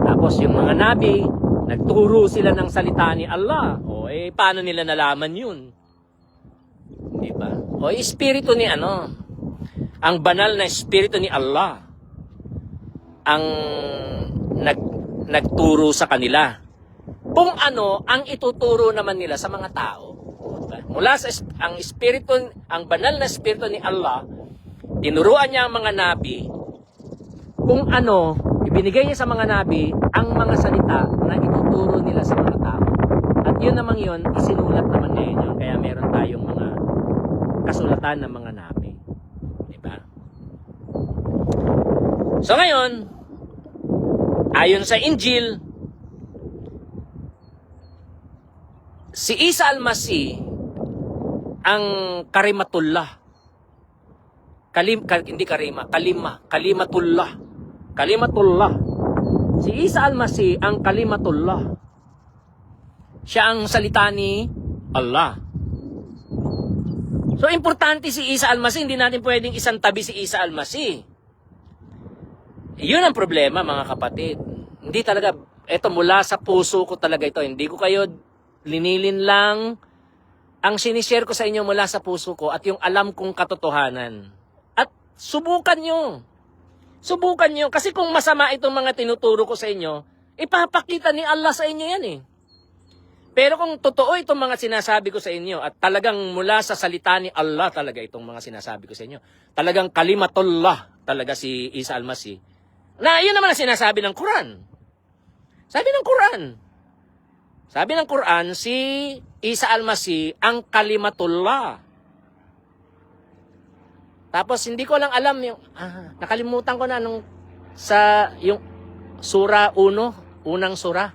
Tapos yung mga nabi, nagturo sila ng salita ni Allah. O paano nila nalaman 'yun? 'Di ba? O espiritu ni ang banal na espiritu ni Allah ang nagturo sa kanila. Kung ano ang ituturo naman nila sa mga tao. Mula sa ang banal na espiritu ni Allah, tinuruan niya ang mga nabi kung ano ibinigay niya sa mga nabi ang mga salita na ituturo nila sa mga tao. At yun namang yun, isinulat naman ngayon yun. Kaya meron tayong mga kasulatan ng mga nabi. Diba? So ngayon, ayon sa Injil, si Isa al-Masih ang kalimatullah. Kalimatullah. Si Isa al-Masih ang kalimatullah. Siya ang salita ni Allah. So importante si Isa al-Masih, hindi natin pwedeng isang tabi si Isa al-Masih. Yun ang problema, mga kapatid. Hindi talaga, eto mula sa puso ko talaga ito. Hindi ko kayo linilin lang. Ang sinishare ko sa inyo mula sa puso ko at yung alam kong katotohanan. At subukan nyo. Subukan nyo. Kasi kung masama itong mga tinuturo ko sa inyo, ipapakita ni Allah sa inyo yan eh. Pero kung totoo itong mga sinasabi ko sa inyo at talagang mula sa salita ni Allah talaga itong mga sinasabi ko sa inyo, talagang kalimatullah talaga si Isa al-Masih. Na yun naman ang sinasabi ng Quran. Sabi ng Quran, si Isa al-Masih ang kalimatullah. Tapos hindi ko lang alam yung nakalimutan ko na yung sura 1, unang sura.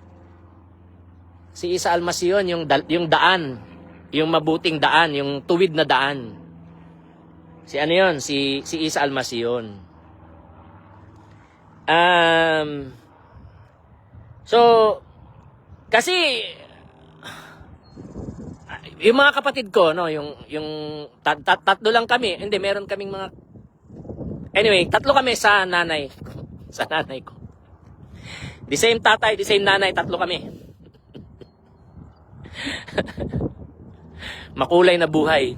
Si Isa al-Masih yun, yung daan, yung mabuting daan, yung tuwid na daan. Si Isa al-Masih yun. So, kasi yung mga kapatid ko, yung tatlo lang kami. Hindi, meron kaming mga anyway, tatlo kami sa nanay ko. The same tatay, the same nanay, tatlo kami. Makulay na buhay.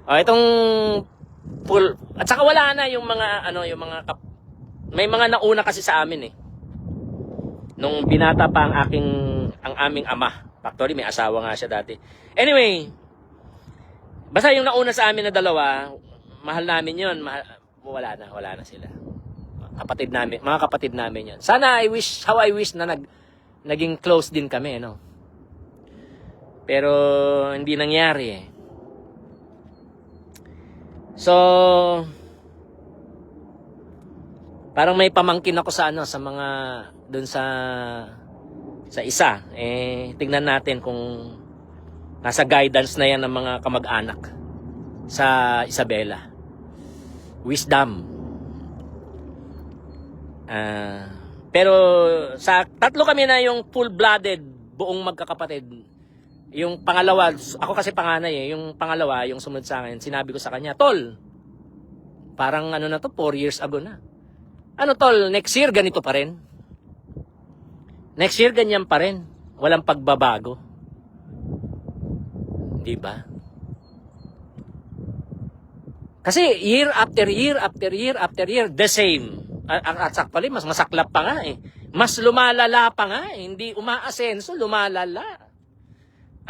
Itong full at saka wala na yung mga may mga nauna kasi sa amin eh. Nung binata pa ang aming ama. Actually, may asawa nga siya dati. Anyway, basta yung nauna sa amin na dalawa, mahal namin yun. Wala na sila. Mga kapatid namin yun. Sana how I wish na naging close din kami, no? Pero, hindi nangyari eh. So, parang may pamangkin ako sa mga doon sa isa. Tignan natin kung nasa guidance na yan ng mga kamag-anak sa Isabela. Wisdom. Pero sa tatlo kami na yung full-blooded, buong magkakapatid. Yung pangalawa, ako kasi panganay eh. Yung pangalawa, yung sumunod sa akin, sinabi ko sa kanya, Tol, parang 4 years ago na. Tol, next year ganito pa rin. Next year ganyan pa rin. Walang pagbabago. Di ba? Kasi year after year after year after year, the same. At actually, mas masaklap pa nga eh. Mas lumalala pa nga eh. Hindi umaasenso, lumalala.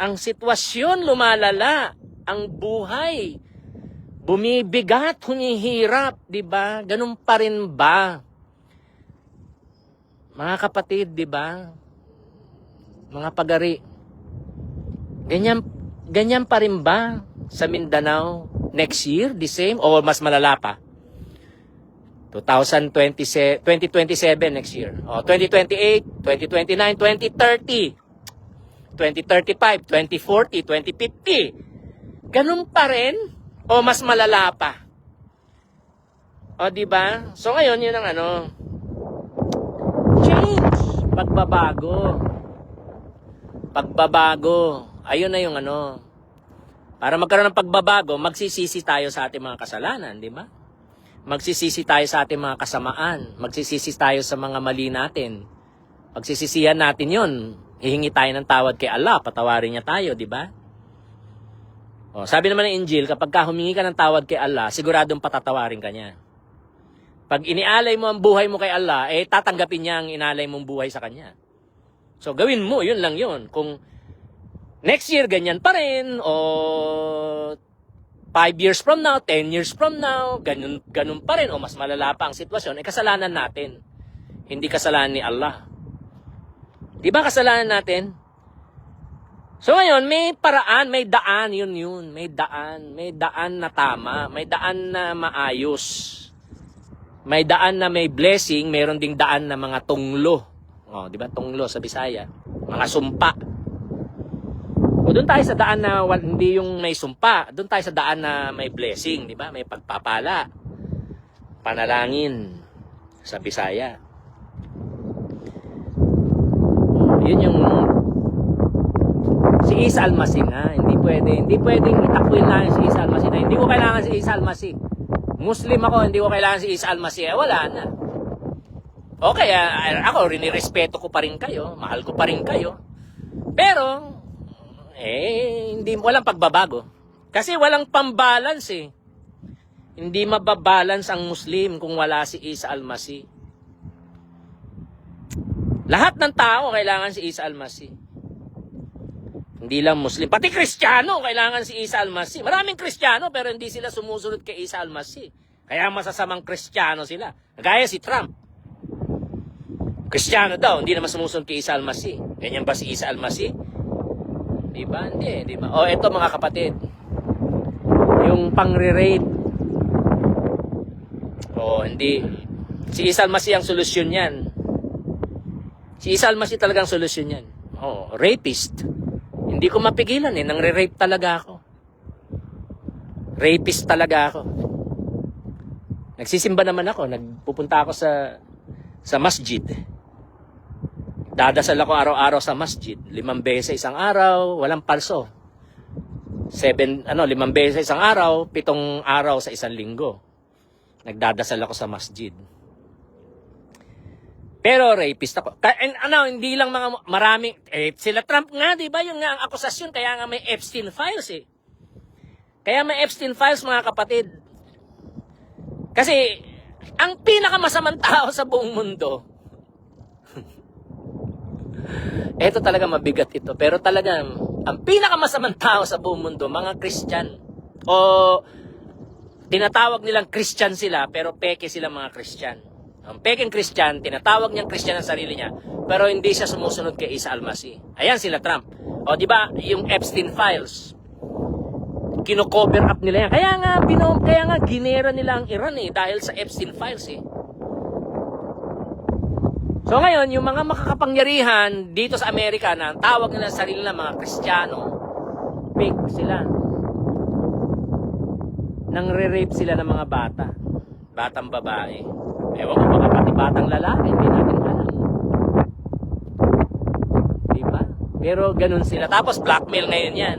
ang sitwasyon lumalala, ang buhay bumibigat, humihirap, 'di ba? Ganun pa rin ba? Mga kapatid, 'di ba? Mga pagari. Ganyan pa rin ba sa Mindanao next year, the same o mas malala pa? 2027 next year. O 2028, 2029, 2030, 2035, 2040, 2050. Ganun pa rin o mas malala pa? O di ba? So ngayon yun ang change, pagbabago. Pagbabago. Ayun na yung para magkaroon ng pagbabago, magsisisi tayo sa ating mga kasalanan, di ba? Magsisisi tayo sa ating mga kasamaan. Magsisisi tayo sa mga mali natin. Pagsisisihan natin yun, hihingi tayo ng tawad kay Allah, patawarin niya tayo, di ba? O, sabi naman ng Injil, kapag humingi ka ng tawad kay Allah, siguradong patatawarin ka niya. Pag inialay mo ang buhay mo kay Allah, tatanggapin niya ang inalay mong buhay sa Kanya. So, gawin mo, yun lang yun. Kung next year, ganyan pa rin, o 5 years from now, 10 years from now, ganun pa rin, o mas malala pa ang sitwasyon, kasalanan natin. Hindi kasalanan ni Allah. Di ba kasalanan natin? So ngayon, may paraan, may daan, yun. May daan na tama, may daan na maayos. May daan na may blessing, mayroon ding daan na mga tunglo. O, di ba? Tunglo sa Bisaya. Mga sumpa. O doon tayo sa daan na hindi yung may sumpa. Doon tayo sa daan na may blessing, di ba? May pagpapala. Panalangin sa Bisaya. Yun yung si Isa Almasih nga. Hindi pwedeng itakwil na si Isa Almasih na hindi ko kailangan si Isa Almasih. Muslim ako, hindi ko kailangan si Isa Almasih. Wala na. O kaya, ako, rinirespeto ko pa rin kayo. Mahal ko pa rin kayo. Pero, walang pagbabago. Kasi walang pambalance eh. Hindi mababalance ang Muslim kung wala si Isa Almasih. Lahat ng tao kailangan si Isa Almasih. Hindi lang Muslim. Pati Kristiyano kailangan si Isa Almasih. Maraming Kristiyano pero hindi sila sumusunod kay Isa Almasih. Kaya masasamang Kristiyano sila. Gaya si Trump. Kristiyano daw, hindi naman sumusunod kay Isa Almasih. Ganyan ba si Isa Almasih? Diba? Hindi, diba? O, eto mga kapatid. Yung pangre-rape. O, hindi. Si Isa Almasih ang solusyon yan. Si Isa Almasih talagang solusyon yan. O, rapist. Hindi ko mapigilan eh. Nangre-rape talaga ako. Rapist talaga ako. Nagsisimba naman ako. Nagpupunta ako sa masjid. Dadasal ako araw-araw sa masjid. 5 beses isang araw, walang palso. 5 beses isang araw, 7 araw sa isang linggo. Nagdadasal ako sa masjid. Pero rapist ako. Hindi lang maraming, sila Trump nga, di ba? Yung nga ang akusasyon, kaya nga may Epstein files eh. Kaya may Epstein files mga kapatid. Kasi, ang pinakamasamang tao sa buong mundo, eto talaga mabigat ito, pero talaga, ang pinakamasamang tao sa buong mundo, mga Christian. O, tinatawag nilang Christian sila, pero peke sila mga Christian. Ang peking Christian, tinatawag niyang Christian ang sarili niya, pero hindi siya sumusunod kay Isa Almasih. Ayan sila Trump. O di ba yung Epstein files, kino-cover up nila yan. Kaya nga ginera nila ang Iran eh, dahil sa Epstein files eh. So ngayon, yung mga makakapangyarihan dito sa Amerika na ang tawag nila sa sarili na mga Kristiyano, fake sila. Nangre-rape sila ng mga bata. Batang babae. Ewan ko baka pati batang lalaki, hindi natin alam. Diba? Pero ganun sila. Tapos blackmail ngayon yan.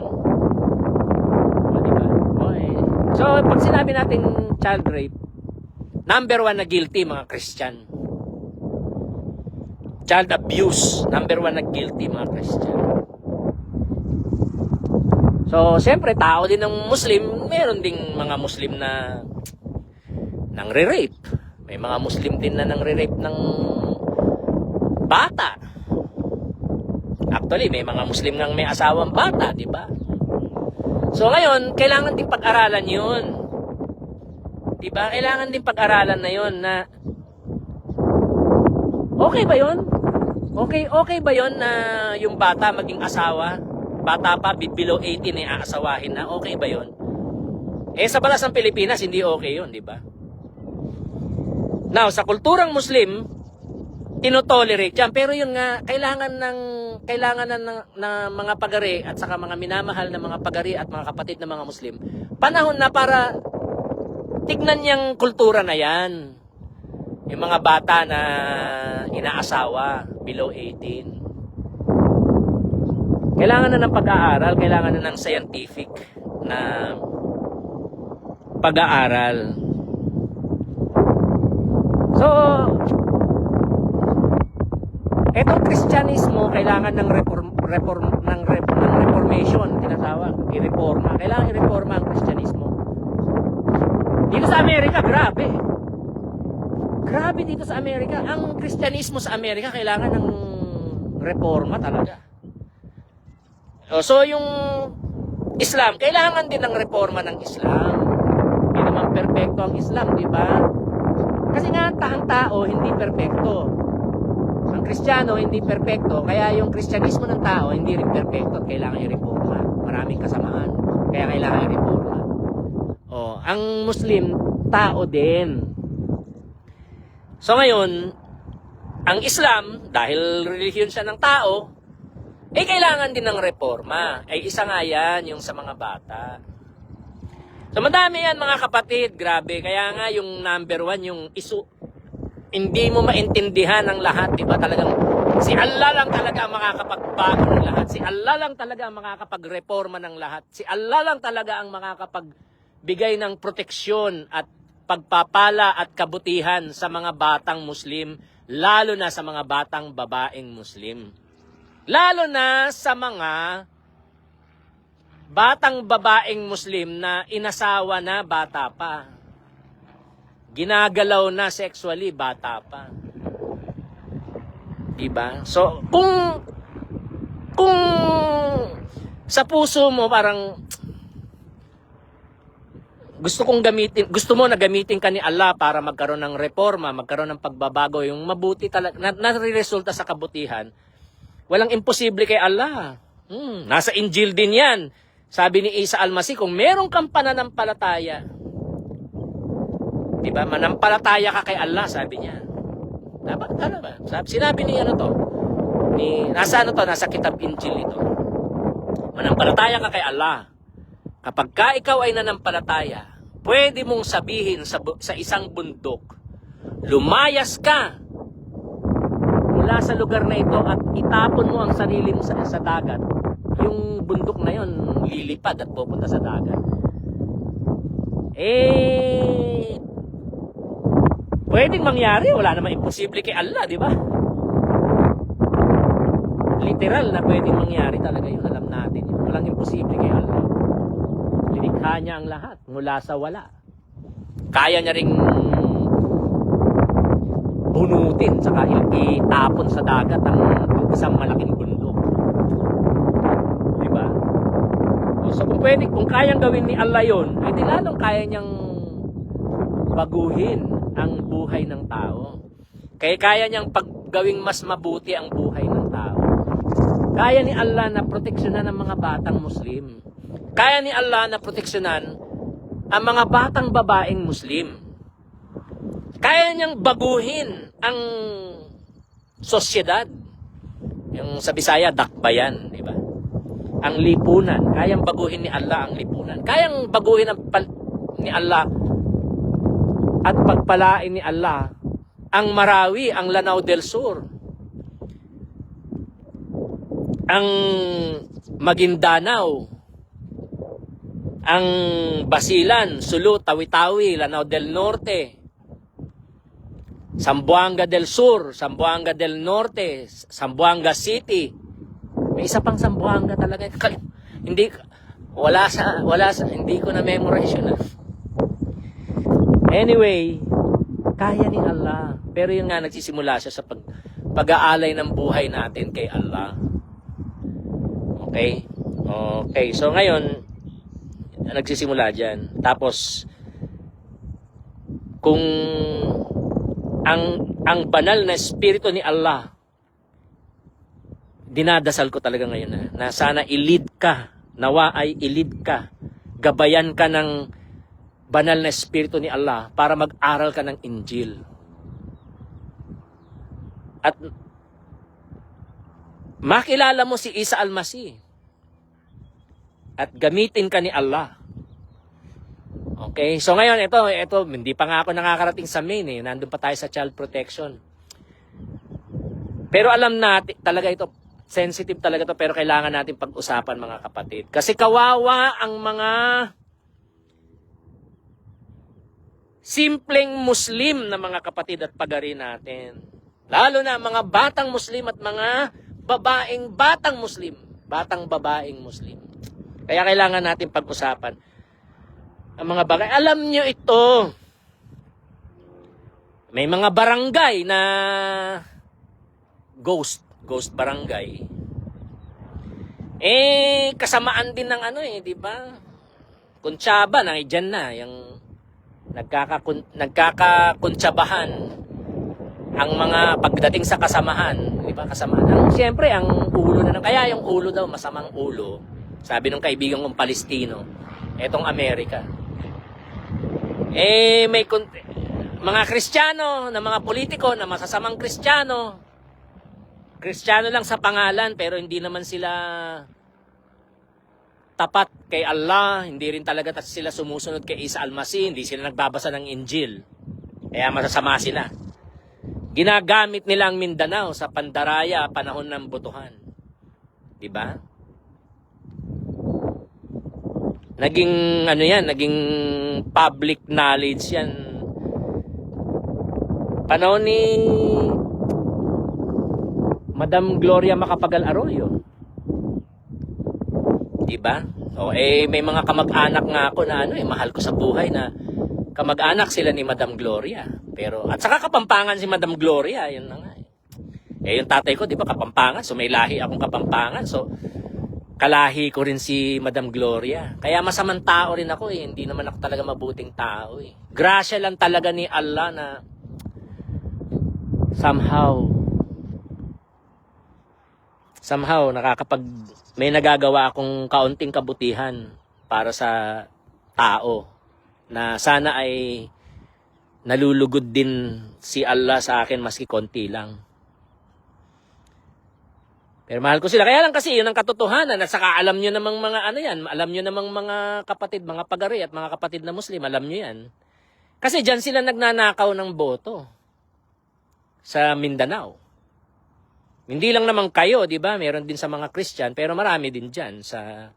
O, diba? Okay. So, pag sinabi natin child rape, number 1 na guilty, mga Christian. Child abuse, number 1 na guilty, mga Christian. So, siyempre, tao din ng Muslim, meron ding mga Muslim na nangre-rape. May mga Muslim din na nangre-rape ng bata. Actually, Actually, may mga Muslim ngang may asawang bata, di ba? So ngayon, kailangan din pag-aralan yun. Di ba? Kailangan din pag-aralan na yun na okay ba yun? Okay ba yun na yung bata maging asawa? Bata pa, below 18 eh, aasawahin na. Okay ba yun? Eh, sa balas ng Pilipinas, hindi okay yun, di ba? Now, sa kulturang Muslim, tinotolerate yan. Pero yun nga, kailangan ng mga pagari at saka mga minamahal na mga pagari at mga kapatid na mga Muslim, panahon na para tignan niyang kultura na yan. Yung mga bata na inaasawa, below 18. Kailangan na ng pag-aaral, kailangan na ng scientific na pag-aaral. So, etong Kristyanismo, kailangan ng reformation, tinatawag, i-reforma. Kailangan i-reforma ang Kristyanismo. Dito sa Amerika, grabe. Grabe dito sa Amerika. Ang Kristyanismo sa Amerika, kailangan ng reforma talaga. So, yung Islam, kailangan din ng reforma ng Islam. Hindi naman perfecto ang Islam, di ba? Kasi nga, ang tao, hindi perfecto. Ang Kristiyano, hindi perfecto. Kaya yung Kristyanismo ng tao, hindi rin perfecto at kailangan i-reforma. Maraming kasamaan. Kaya kailangan i-reforma. Ang Muslim, tao din. So ngayon, ang Islam, dahil relihiyon siya ng tao, kailangan din ng reforma. Isa nga yan, yung sa mga bata. So madami yan mga kapatid, grabe. Kaya nga yung number 1, yung hindi mo maintindihan ang lahat, di ba? Talagang si Allah lang talaga ang makakapagbago ng lahat. Si Allah lang talaga ang makakapagreforma ng lahat. Si Allah lang talaga ang makakapagbigay ng proteksyon at pagpapala at kabutihan sa mga batang Muslim, lalo na sa mga batang babaeng Muslim. Lalo na sa mga batang babaeng Muslim na inasawa na bata pa. Ginagalaw na sexually bata pa. Diba? So, kung sa puso mo parang gusto mo na gamitin ka ni Allah para magkaroon ng reforma, magkaroon ng pagbabago, yung mabuti talaga, nare-resulta sa kabutihan, walang imposible kay Allah. Nasa Injil din yan. Sabi ni Isa Almasi, kung meron kang pananampalataya, diba, manampalataya ka kay Allah, sabi niya. Dapat ano ba? Sinabi ni nasa kitab Injil ito. Manampalataya ka kay Allah. Kapag ka ikaw ay nanampalataya, pwede mong sabihin sa isang bundok, lumayas ka mula sa lugar na ito at itapon mo ang sarili mo sa dagat. Yung bundok na yon lilipad at pupunta sa dagat. Pwedeng mangyari, wala namang imposible kay Allah, di ba? Literal na pwedeng mangyari talaga yun, alam natin yun. Walang imposible kay Allah. Linikha niya ang lahat, mula sa wala. Kaya niya ring bunutin, saka itapon sa dagat ang isang malaking bundok. Di ba? So kung kayang gawin ni Allah yun, di lalong kaya niyang baguhin ang buhay ng tao. Kaya niyang paggawing mas mabuti ang buhay ng tao. Kaya ni Allah na proteksyonan ang mga batang Muslim. Kaya ni Allah na proteksyonan ang mga batang babaeng Muslim. Kaya niyang baguhin ang sosyedad. Yung sa Bisaya, dakbayan, di ba? Ang lipunan. Kayang baguhin ni Allah ang lipunan. Kayang baguhin ni Allah at pagpalain ni Allah ang Marawi, ang Lanao del Sur, ang Maguindanao, ang Basilan, Sulu, Tawi-Tawi, Lanao del Norte, Zamboanga del Sur, Zamboanga del Norte, Zamboanga City. May isa pang Zamboanga talaga. Hindi ko na memorize yun. Anyway, kaya ni Allah. Pero yun nga, nagsisimula siya sa pag-aalay ng buhay natin kay Allah. Okay? Okay. So ngayon, nagsisimula dyan. Tapos, kung ang banal na espiritu ni Allah, dinadasal ko talaga ngayon na sana ilid ka, nawa ay ilid ka, gabayan ka ng banal na espiritu ni Allah para mag-aral ka ng Injil. At makilala mo si Isa Almasih. At gamitin ka ni Allah. Okay? So ngayon, ito, hindi pa nga ako nakakarating sa main eh. Nandun pa tayo sa child protection. Pero alam natin, talaga ito, sensitive talaga to, pero kailangan natin pag-usapan mga kapatid. Kasi kawawa ang mga simpleng Muslim na mga kapatid at pagari natin. Lalo na mga batang Muslim at mga batang Muslim. Batang babaeng Muslim. Kaya kailangan natin pag-usapan ang mga bagay. Alam nyo ito, may mga barangay na ghost barangay. Kasamaan din ng di ba? Kuntsaba na, dyan na, yung nagkakakuntsabahan ang mga pagdating sa kasamahan, di ba? Kasamahan. Siyempre, ang ulo na kaya yung ulo daw, masamang ulo. Sabi ng kaibigan kong Palestino, etong Amerika. May mga Kristiyano, na mga politiko, na masasamang Kristiyano. Kristiyano lang sa pangalan, pero hindi naman sila tapat kay Allah. Hindi rin talaga sila sumusunod kay Isa Almasih. Hindi sila nagbabasa ng Injil. Kaya masasama sila. Ginagamit nila ang Mindanao sa pandaraya, panahon ng botohan. Diba? Naging naging public knowledge yan. Panahon ni Madam Gloria Macapagal Arroyo. Diba? May mga kamag-anak nga ako na mahal ko sa buhay na kamag-anak sila ni Madam Gloria. Pero at saka Kapampangan si Madam Gloria, yun na nga. Yung tatay ko, 'di ba, Kapampangan, so may lahi akong Kapampangan. So kalahi ko rin si Madam Gloria. Kaya masamang tao rin ako hindi naman ako talaga mabuting tao Grasya lang talaga ni Allah na somehow may nagagawa akong kaunting kabutihan para sa tao na sana ay nalulugod din si Allah sa akin maski konti lang. Pero mahal ko sila. Kaya lang kasi yun ang katotohanan. At saka alam nyo namang mga alam nyo namang mga kapatid, mga pagari at mga kapatid na Muslim, alam nyo yan. Kasi dyan sila nagnanakaw ng boto sa Mindanao. Hindi lang naman kayo, di ba? Meron din sa mga Christian, pero marami din dyan sa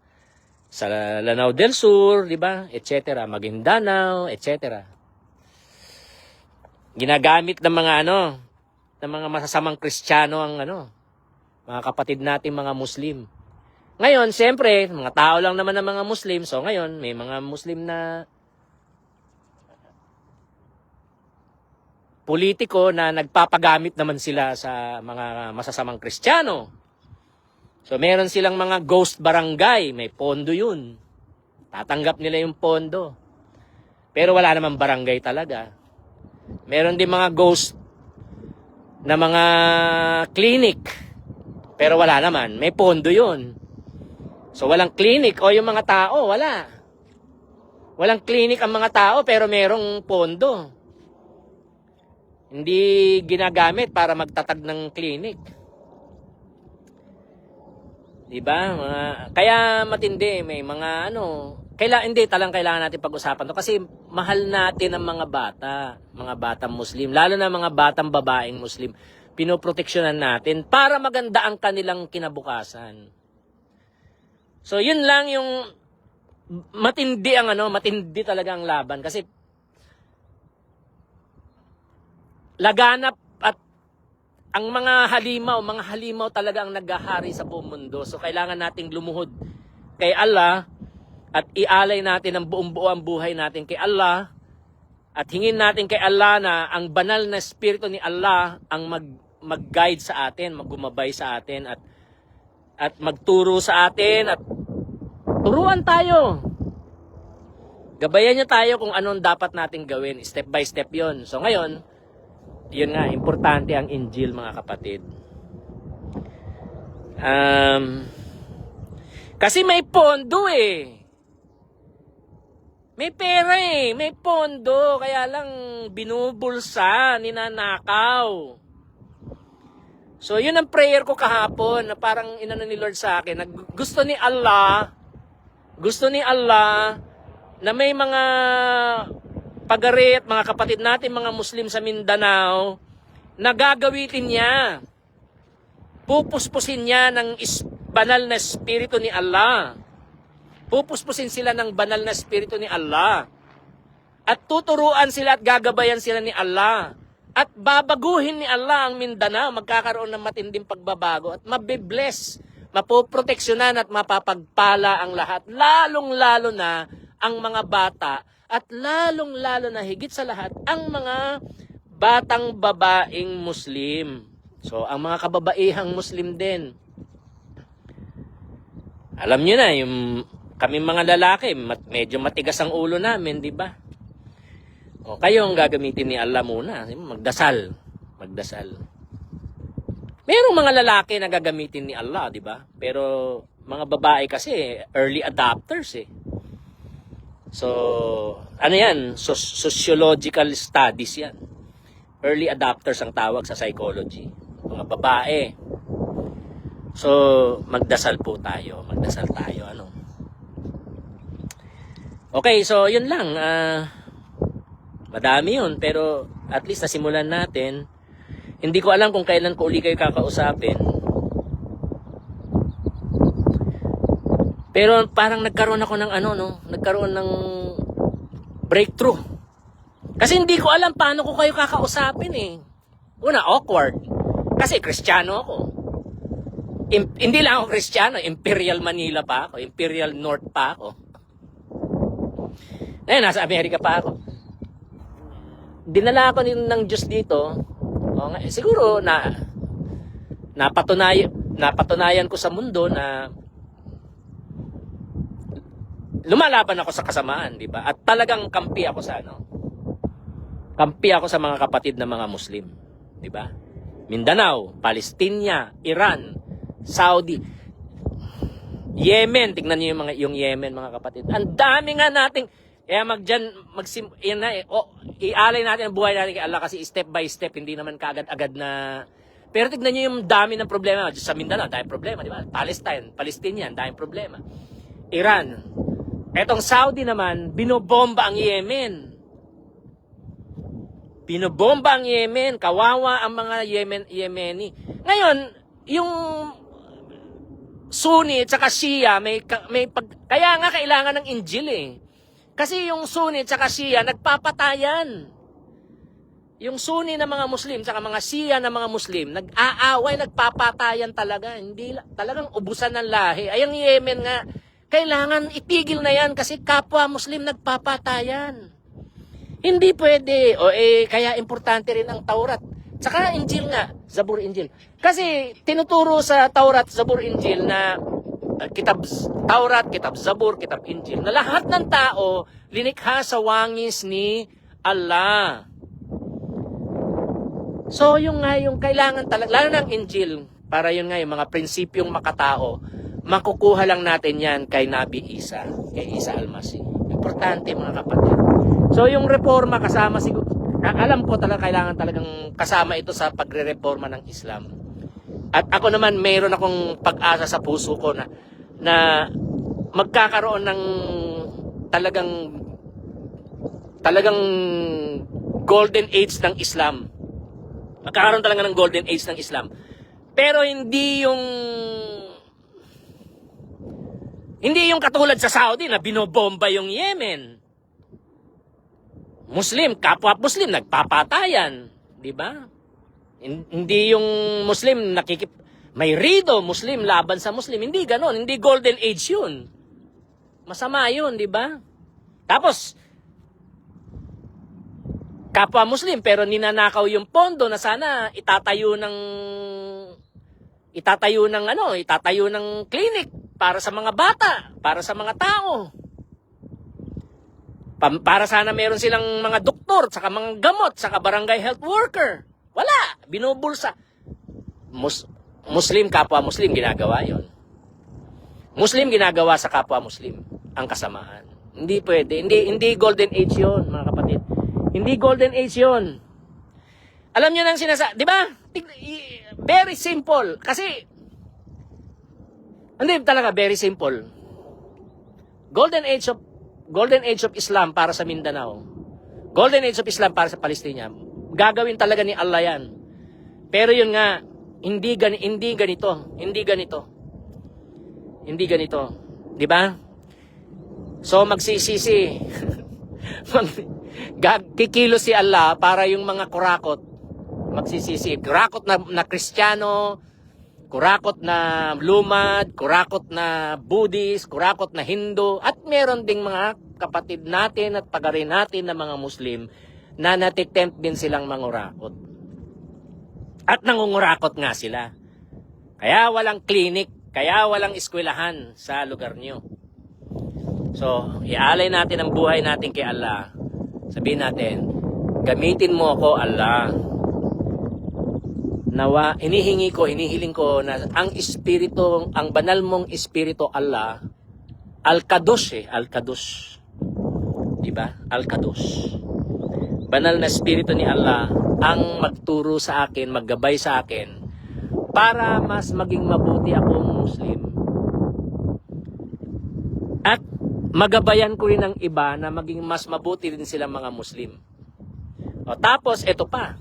Lanao del Sur, di ba? Etc. Maguindanao, etc. Ginagamit ng mga ng mga masasamang Kristiyano ang mga kapatid natin mga Muslim. Ngayon, siyempre, mga tao lang naman ng mga Muslim. So ngayon, may mga Muslim na politiko na nagpapagamit naman sila sa mga masasamang Kristiyano. So meron silang mga ghost barangay. May pondo yun. Tatanggap nila yung pondo. Pero wala namang barangay talaga. Meron din mga ghost na mga clinic. Pero wala naman. May pondo yun. So walang clinic o yung mga tao, wala. Walang clinic ang mga tao pero merong pondo. Hindi ginagamit para magtatag ng clinic. Diba? Kaya matindi. May mga kailangan natin pag-usapan to kasi mahal natin ang mga batang Muslim. Lalo na mga batang babaeng Muslim. Pinoproteksyonan natin para maganda ang kanilang kinabukasan. So yun lang yung matindi talaga ang laban kasi laganap at ang mga halimaw talaga ang naghahari sa buong mundo. So kailangan nating lumuhod kay Allah at ialay natin ang buong-buo ang buhay natin kay Allah at hingin natin kay Allah na ang banal na espiritu ni Allah ang mag-guide sa atin, maggumabay sa atin at at magturo sa atin at turuan tayo. Gabayan niya tayo kung anong dapat nating gawin. Step by step yon. So ngayon, yun nga, importante ang Injil, mga kapatid. Kasi may pondo eh. May pera eh. May pondo. Kaya lang binubulsa, ninanakaw. So yun ang prayer ko kahapon na parang inano ni Lord sa akin. Gusto ni Allah na may mga pagarit, mga kapatid natin, mga Muslim sa Mindanao, na gagawitin niya. Pupuspusin niya ng banal na espiritu ni Allah. Pupuspusin sila ng banal na espiritu ni Allah. At tuturuan sila at gagabayan sila ni Allah. At babaguhin ni Allah ang Mindanao. Magkakaroon ng matinding pagbabago. At mabibless, mapoproteksyonan at mapapagpala ang lahat. Lalong-lalo na ang mga bata. At lalong-lalo na higit sa lahat, ang mga batang babaeng Muslim. So, ang mga kababaihang Muslim din. Alam nyo na, kami mga lalaki, medyo matigas ang ulo namin, di ba? O, kayo ang gagamitin ni Allah muna. Magdasal. Merong mga lalaki na gagamitin ni Allah, di ba? Pero mga babae kasi, early adopters eh. So, ano yan? Sociological studies yan. Early adopters ang tawag sa psychology. Mga babae. So, magdasal po tayo. Ano? Okay, so yun lang. Madami yun, pero at least nasimulan natin. Hindi ko alam kung kailan ko uli kayo kakausapin. Pero parang nagkaroon ako ng nagkaroon ng breakthrough. Kasi hindi ko alam paano ko kayo kakausapin eh. Una, awkward. Kasi Kristiyano ako. Hindi lang ako Kristiyano, Imperial Manila pa ako, Imperial North pa ako. Ngayon, nasa Amerika pa ako. Dinala ako ng Diyos dito. Siguro napatunayan ko sa mundo na lumalaban ako sa kasamaan, di ba? At talagang kampi ako sa kampi ako sa mga kapatid na mga Muslim, di ba? Mindanao, Palestina, Iran, Saudi, Yemen, tingnan niyo yung Yemen, mga kapatid. Ang dami nga nating ialay natin ang buhay natin kay Allah kasi step by step, hindi naman kaagad-agad na. Pero tignan niyo yung dami ng problema. Sa Mindanao, dahil problema, di ba? Palestinian, dahil problema. Iran. Etong Saudi naman, binobomba ang Yemen. Binobomba ang Yemen. Kawawa ang mga Yemeni. Ngayon, yung Sunni at saka Shia, kaya nga kailangan ng Injil eh. Kasi yung Sunni at saka Shia, nagpapatayan. Yung Sunni na mga Muslim, saka mga Shia na mga Muslim, nag-aaway, nagpapatayan talaga. Hindi, talagang ubusan ng lahi. Ay, ang Yemen nga, kailangan itigil na yan kasi kapwa Muslim nagpapatayan. Hindi pwede. Kaya importante rin ang Taurat. Saka Injil nga, Zabur, Injil. Kasi tinuturo sa Taurat, Zabur, Injil na kitab Taurat, kitab Zabur, kitab Injil, na lahat ng tao linikha sa wangis ni Allah. So yung kailangan talaga, lalo ng Injil, para yun nga yung mga prinsipyong makatao, makukuha lang natin yan kay Nabi Isa, kay Isa Almasih. Importante, mga kapatid. So yung reforma kasama siguro, alam ko talaga kailangan talagang kasama ito sa pagre-reforma ng Islam. At ako naman mayroon akong pag-asa sa puso ko na magkakaroon ng talagang golden age ng Islam. Magkakaroon talaga ng golden age ng Islam. Pero hindi yung katulad sa Saudi na binobomba yung Yemen. Muslim, kapwa Muslim, nagpapatayan. Di ba? Hindi yung Muslim may rido, Muslim, laban sa Muslim. Hindi ganon. Hindi golden age yun. Masama yun, di ba? Tapos, kapwa Muslim, pero ninanakaw yung pondo na sana itatayo ng clinic para sa mga bata, para sa mga tao. Para sana meron silang mga doktor, saka mga gamot, saka barangay health worker. Wala, binubulsa. Muslim, kapwa Muslim, ginagawa yon. Muslim, ginagawa sa kapwa Muslim ang kasamaan. Hindi pwede. Hindi golden age yon, mga kapatid. Hindi golden age yon. Alam niyo nang di ba? Very simple. Kasi, hindi talaga, very simple. Golden age of Islam para sa Mindanao. Golden age of Islam para sa Palestina. Gagawin talaga ni Allah yan. Pero yun nga, hindi ganito. Di ba? So, magsisisi. Kikilo si Allah para yung mga kurakot magsisisi. Kurakot na Kristiyano, kurakot na lumad, kurakot na Buddhist, kurakot na Hindu, at meron ding mga kapatid natin at pagarin natin na mga Muslim na natitempt din silang mangurakot. At nangungurakot nga sila. Kaya walang clinic, kaya walang eskwelahan sa lugar nyo. So, ialay natin ang buhay natin kay Allah. Sabihin natin, gamitin mo ako, Allah. Nawa, hinihiling ko na ang espiritu, ang banal mong espiritu, Allah, Al-Kadosh Al-Kadosh. Diba? Al-Kadosh. Banal na espiritu ni Allah ang magturo sa akin, maggabay sa akin para mas maging mabuti akong Muslim. At magabayan ko rin ang iba na maging mas mabuti din silang mga Muslim. O, tapos, eto pa.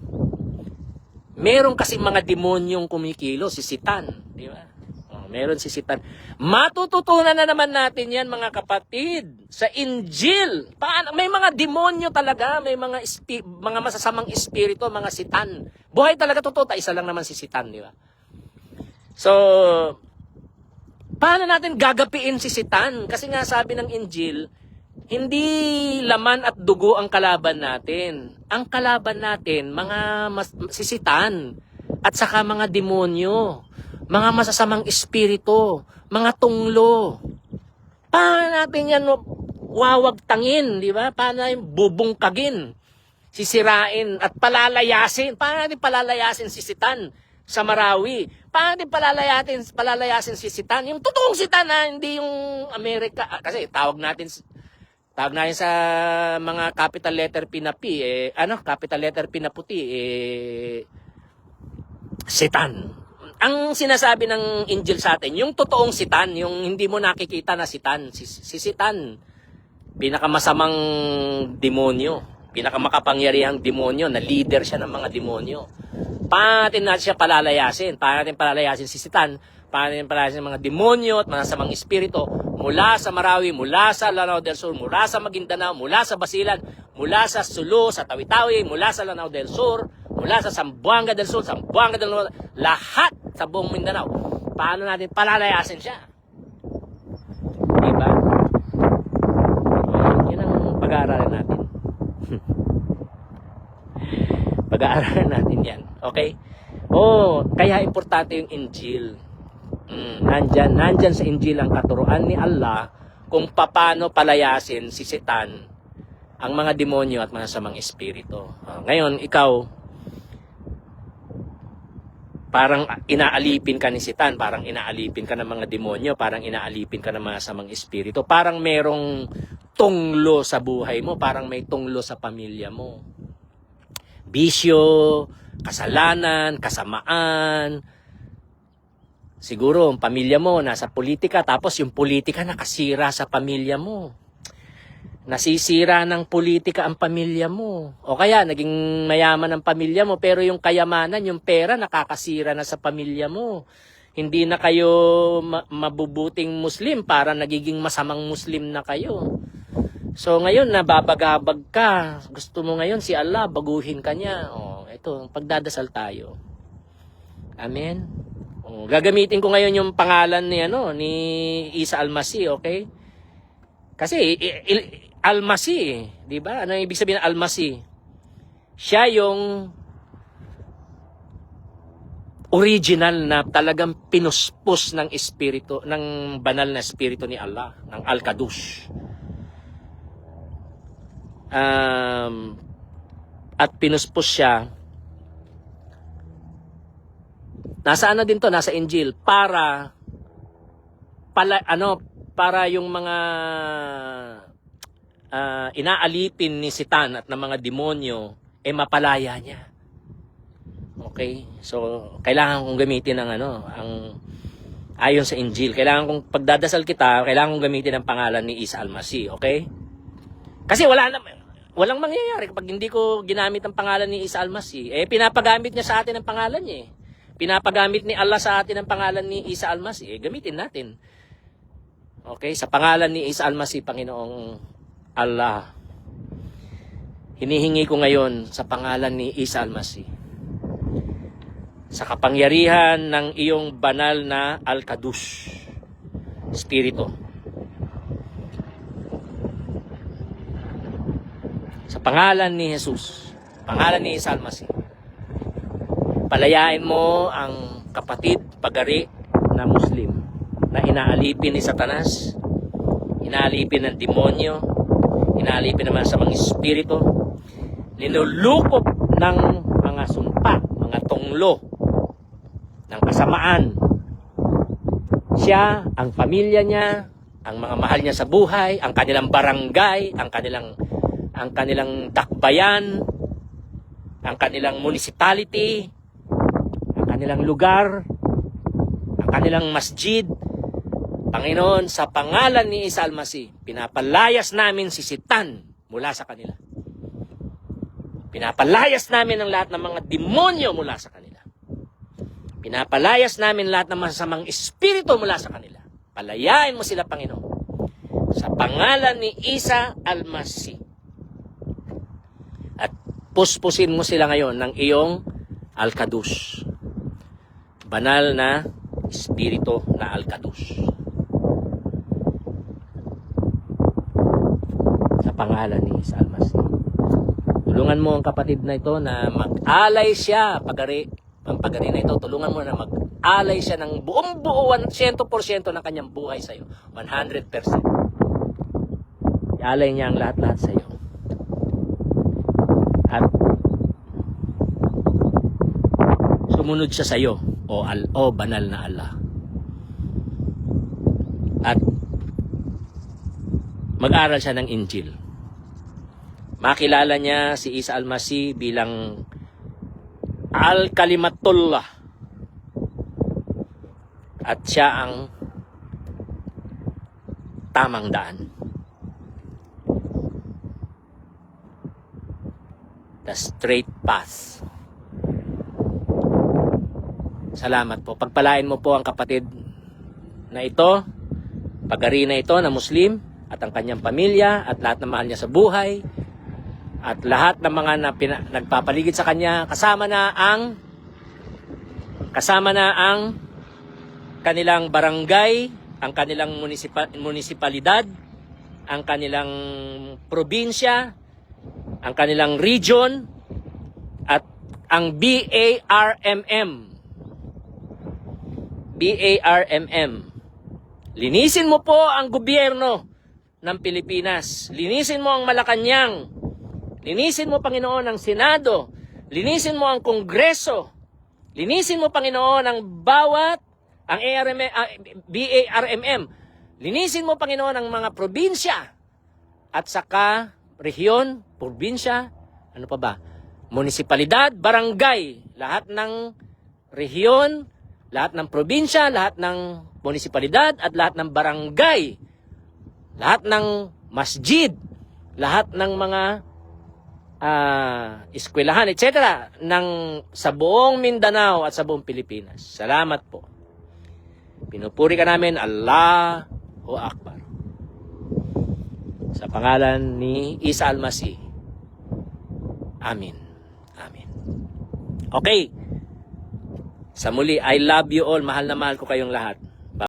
Meron kasi mga demonyong kumikilo, si Satan. Di ba? O, meron si Satan. Matututunan na naman natin yan, mga kapatid, sa Injil. May mga demonyo talaga, may mga masasamang espiritu, mga Satan. Buhay talaga totoo, isa lang naman si Satan, di ba? So, paano natin gagapiin si Satan? Kasi nga sabi ng Injil, hindi laman at dugo ang kalaban natin. Ang kalaban natin, si Satan, at saka mga demonyo, mga masasamang espiritu, mga tunglo. Paano natin yan wawagtangin, di ba? Paano natin bubungkagin, sisirain at palalayasin? Paano natin palalayasin si Satan sa Marawi? Paano natin palalayasin si Satan? Yung totoong Satan, hindi yung Amerika. Kasi tawag natin sa mga capital letter P na P, capital letter P na puti, Satan. Ang sinasabi ng Injil sa atin, yung totoong Satan, yung hindi mo nakikita na Satan, si Satan, pinakamasamang demonyo, pinakamakapangyarihang demonyo, na leader siya ng mga demonyo. Paano natin siya palalayasin? Paano natin palalayasin si Satan? Paano natin palalayasin mga demonyo at masasamang espiritu mula sa Marawi, mula sa Lanao del Sur, mula sa Maguindanao, mula sa Basilan, mula sa Sulu, sa Tawi-Tawi, mula sa Lanao del Sur, mula sa Zamboanga del Sur, Zamboanga del Norte, lahat sa buong Mindanao. Paano natin palalayasin siya? Diba? Yan ang pag-aaralan natin. Pag-aaralan natin yan. Okay? Kaya importante yung Injil. Nandyan sa Injil ang katuruan ni Allah kung paano palayasin si Satan, ang mga demonyo at masasamang espiritu. Ngayon, ikaw, parang inaalipin ka ni Satan, parang inaalipin ka ng mga demonyo, parang inaalipin ka ng masasamang espiritu, parang merong tunglo sa buhay mo, parang may tunglo sa pamilya mo. Bisyo, kasalanan, kasamaan. Siguro, ang pamilya mo nasa politika, tapos yung politika nakasira sa pamilya mo. Nasisira ng politika ang pamilya mo. O kaya, naging mayaman ang pamilya mo, pero yung kayamanan, yung pera, nakakasira na sa pamilya mo. Hindi na kayo mabubuting Muslim, para nagiging masamang Muslim na kayo. So, ngayon, nababagabag ka. Gusto mo ngayon si Allah, baguhin ka niya. Ito, pagdadasal tayo. Amen? Gagamitin ko ngayon yung pangalan ni Isa Al-Masih, okay? Kasi Al-Masih, di ba? Ano ibig sabihin ng Al-Masih? Siya yung original na talagang pinuspos ng espiritu, ng banal na espiritu ni Allah, ng Al-Qadush. At pinuspos siya. Nasaan na din to? Nasa Injil. Para yung mga inaalipin ni Satan at ng mga demonyo, mapalaya niya. Okay? So, kailangan kong gamitin ang ayon sa Injil. Kailangan kong pagdadasal kita, kailangan kong gamitin ang pangalan ni Isa Al-Masih. Okay? Kasi walang mangyayari kapag hindi ko ginamit ang pangalan ni Isa Al-Masih. Pinapagamit niya sa atin ang pangalan niya. Pinapagamit ni Allah sa atin ang pangalan ni Isa Al-Masih. Gamitin natin. Okay? Sa pangalan ni Isa Al-Masih, Panginoong Allah, hinihingi ko ngayon sa pangalan ni Isa Al-Masih, sa kapangyarihan ng iyong banal na Al-Qadush, Espiritu, sa pangalan ni Jesus, pangalan ni Isa Al-Masih, palayain mo ang kapatid pagari na Muslim na inaalipin ni Satanas, inaalipin ng demonyo, inaalipin naman sa mga espiritu, linulukop ng mga sumpa, mga tunglo ng kasamaan. Siya, ang pamilya niya, ang mga mahal niya sa buhay, ang kanilang barangay, ang kanilang dakbayan, ang kanilang municipality, ang kanilang lugar, ang kanilang masjid. Panginoon, sa pangalan ni Isa Al-Masih, pinapalayas namin si Satan mula sa kanila. Pinapalayas namin ang lahat ng mga demonyo mula sa kanila. Pinapalayas namin lahat ng masasamang espiritu mula sa kanila. Palayain mo sila, Panginoon, sa pangalan ni Isa Al-Masih. At puspusin mo sila ngayon ng iyong Al-Qadush, banal na espiritu na Al-Qadush. Sa pangalan ni Isa Al-Masih. Tulungan mo ang kapatid na ito na mag-alay siya ang pagari na ito. Tulungan mo na mag-alay siya ng buong-buo 100% ng kanyang buhay sa iyo. 100%. I-alay niya ang lahat-lahat sa iyo. At sumunod siya sa iyo, o banal na Allah. At mag-aral siya ng Injil. Makilala niya si Isa Al-Masih bilang Al-Kalimatullah. At siya ang tamang daan. The straight path. Salamat po. Pagpalain mo po ang kapatid na ito, pagari na ito na Muslim, at ang kanyang pamilya, at lahat ng mahal niya sa buhay, at lahat ng mga nagpapaligid sa kanya, kasama na ang kanilang barangay, ang kanilang munisipalidad, ang kanilang probinsya, ang kanilang region, at ang BARMM. Linisin mo po ang gobyerno ng Pilipinas. Linisin mo ang Malacanang. Linisin mo, Panginoon, ang Senado. Linisin mo ang Kongreso. Linisin mo, Panginoon, ang BARMM. Linisin mo, Panginoon, ang mga probinsya. At saka, rehiyon, probinsya, ano pa ba? Munisipalidad, barangay. Lahat ng rehiyon, lahat ng probinsya, lahat ng munisipalidad, at lahat ng barangay. Lahat ng masjid. Lahat ng mga eskwelahan, etc. sa buong Mindanao at sa buong Pilipinas. Salamat po. Pinupuri ka namin, Allahu Akbar. Sa pangalan ni Isa Al-Masih. Amin. Amin. Okay. Sa muli, I love you all. Mahal na mahal ko kayong lahat.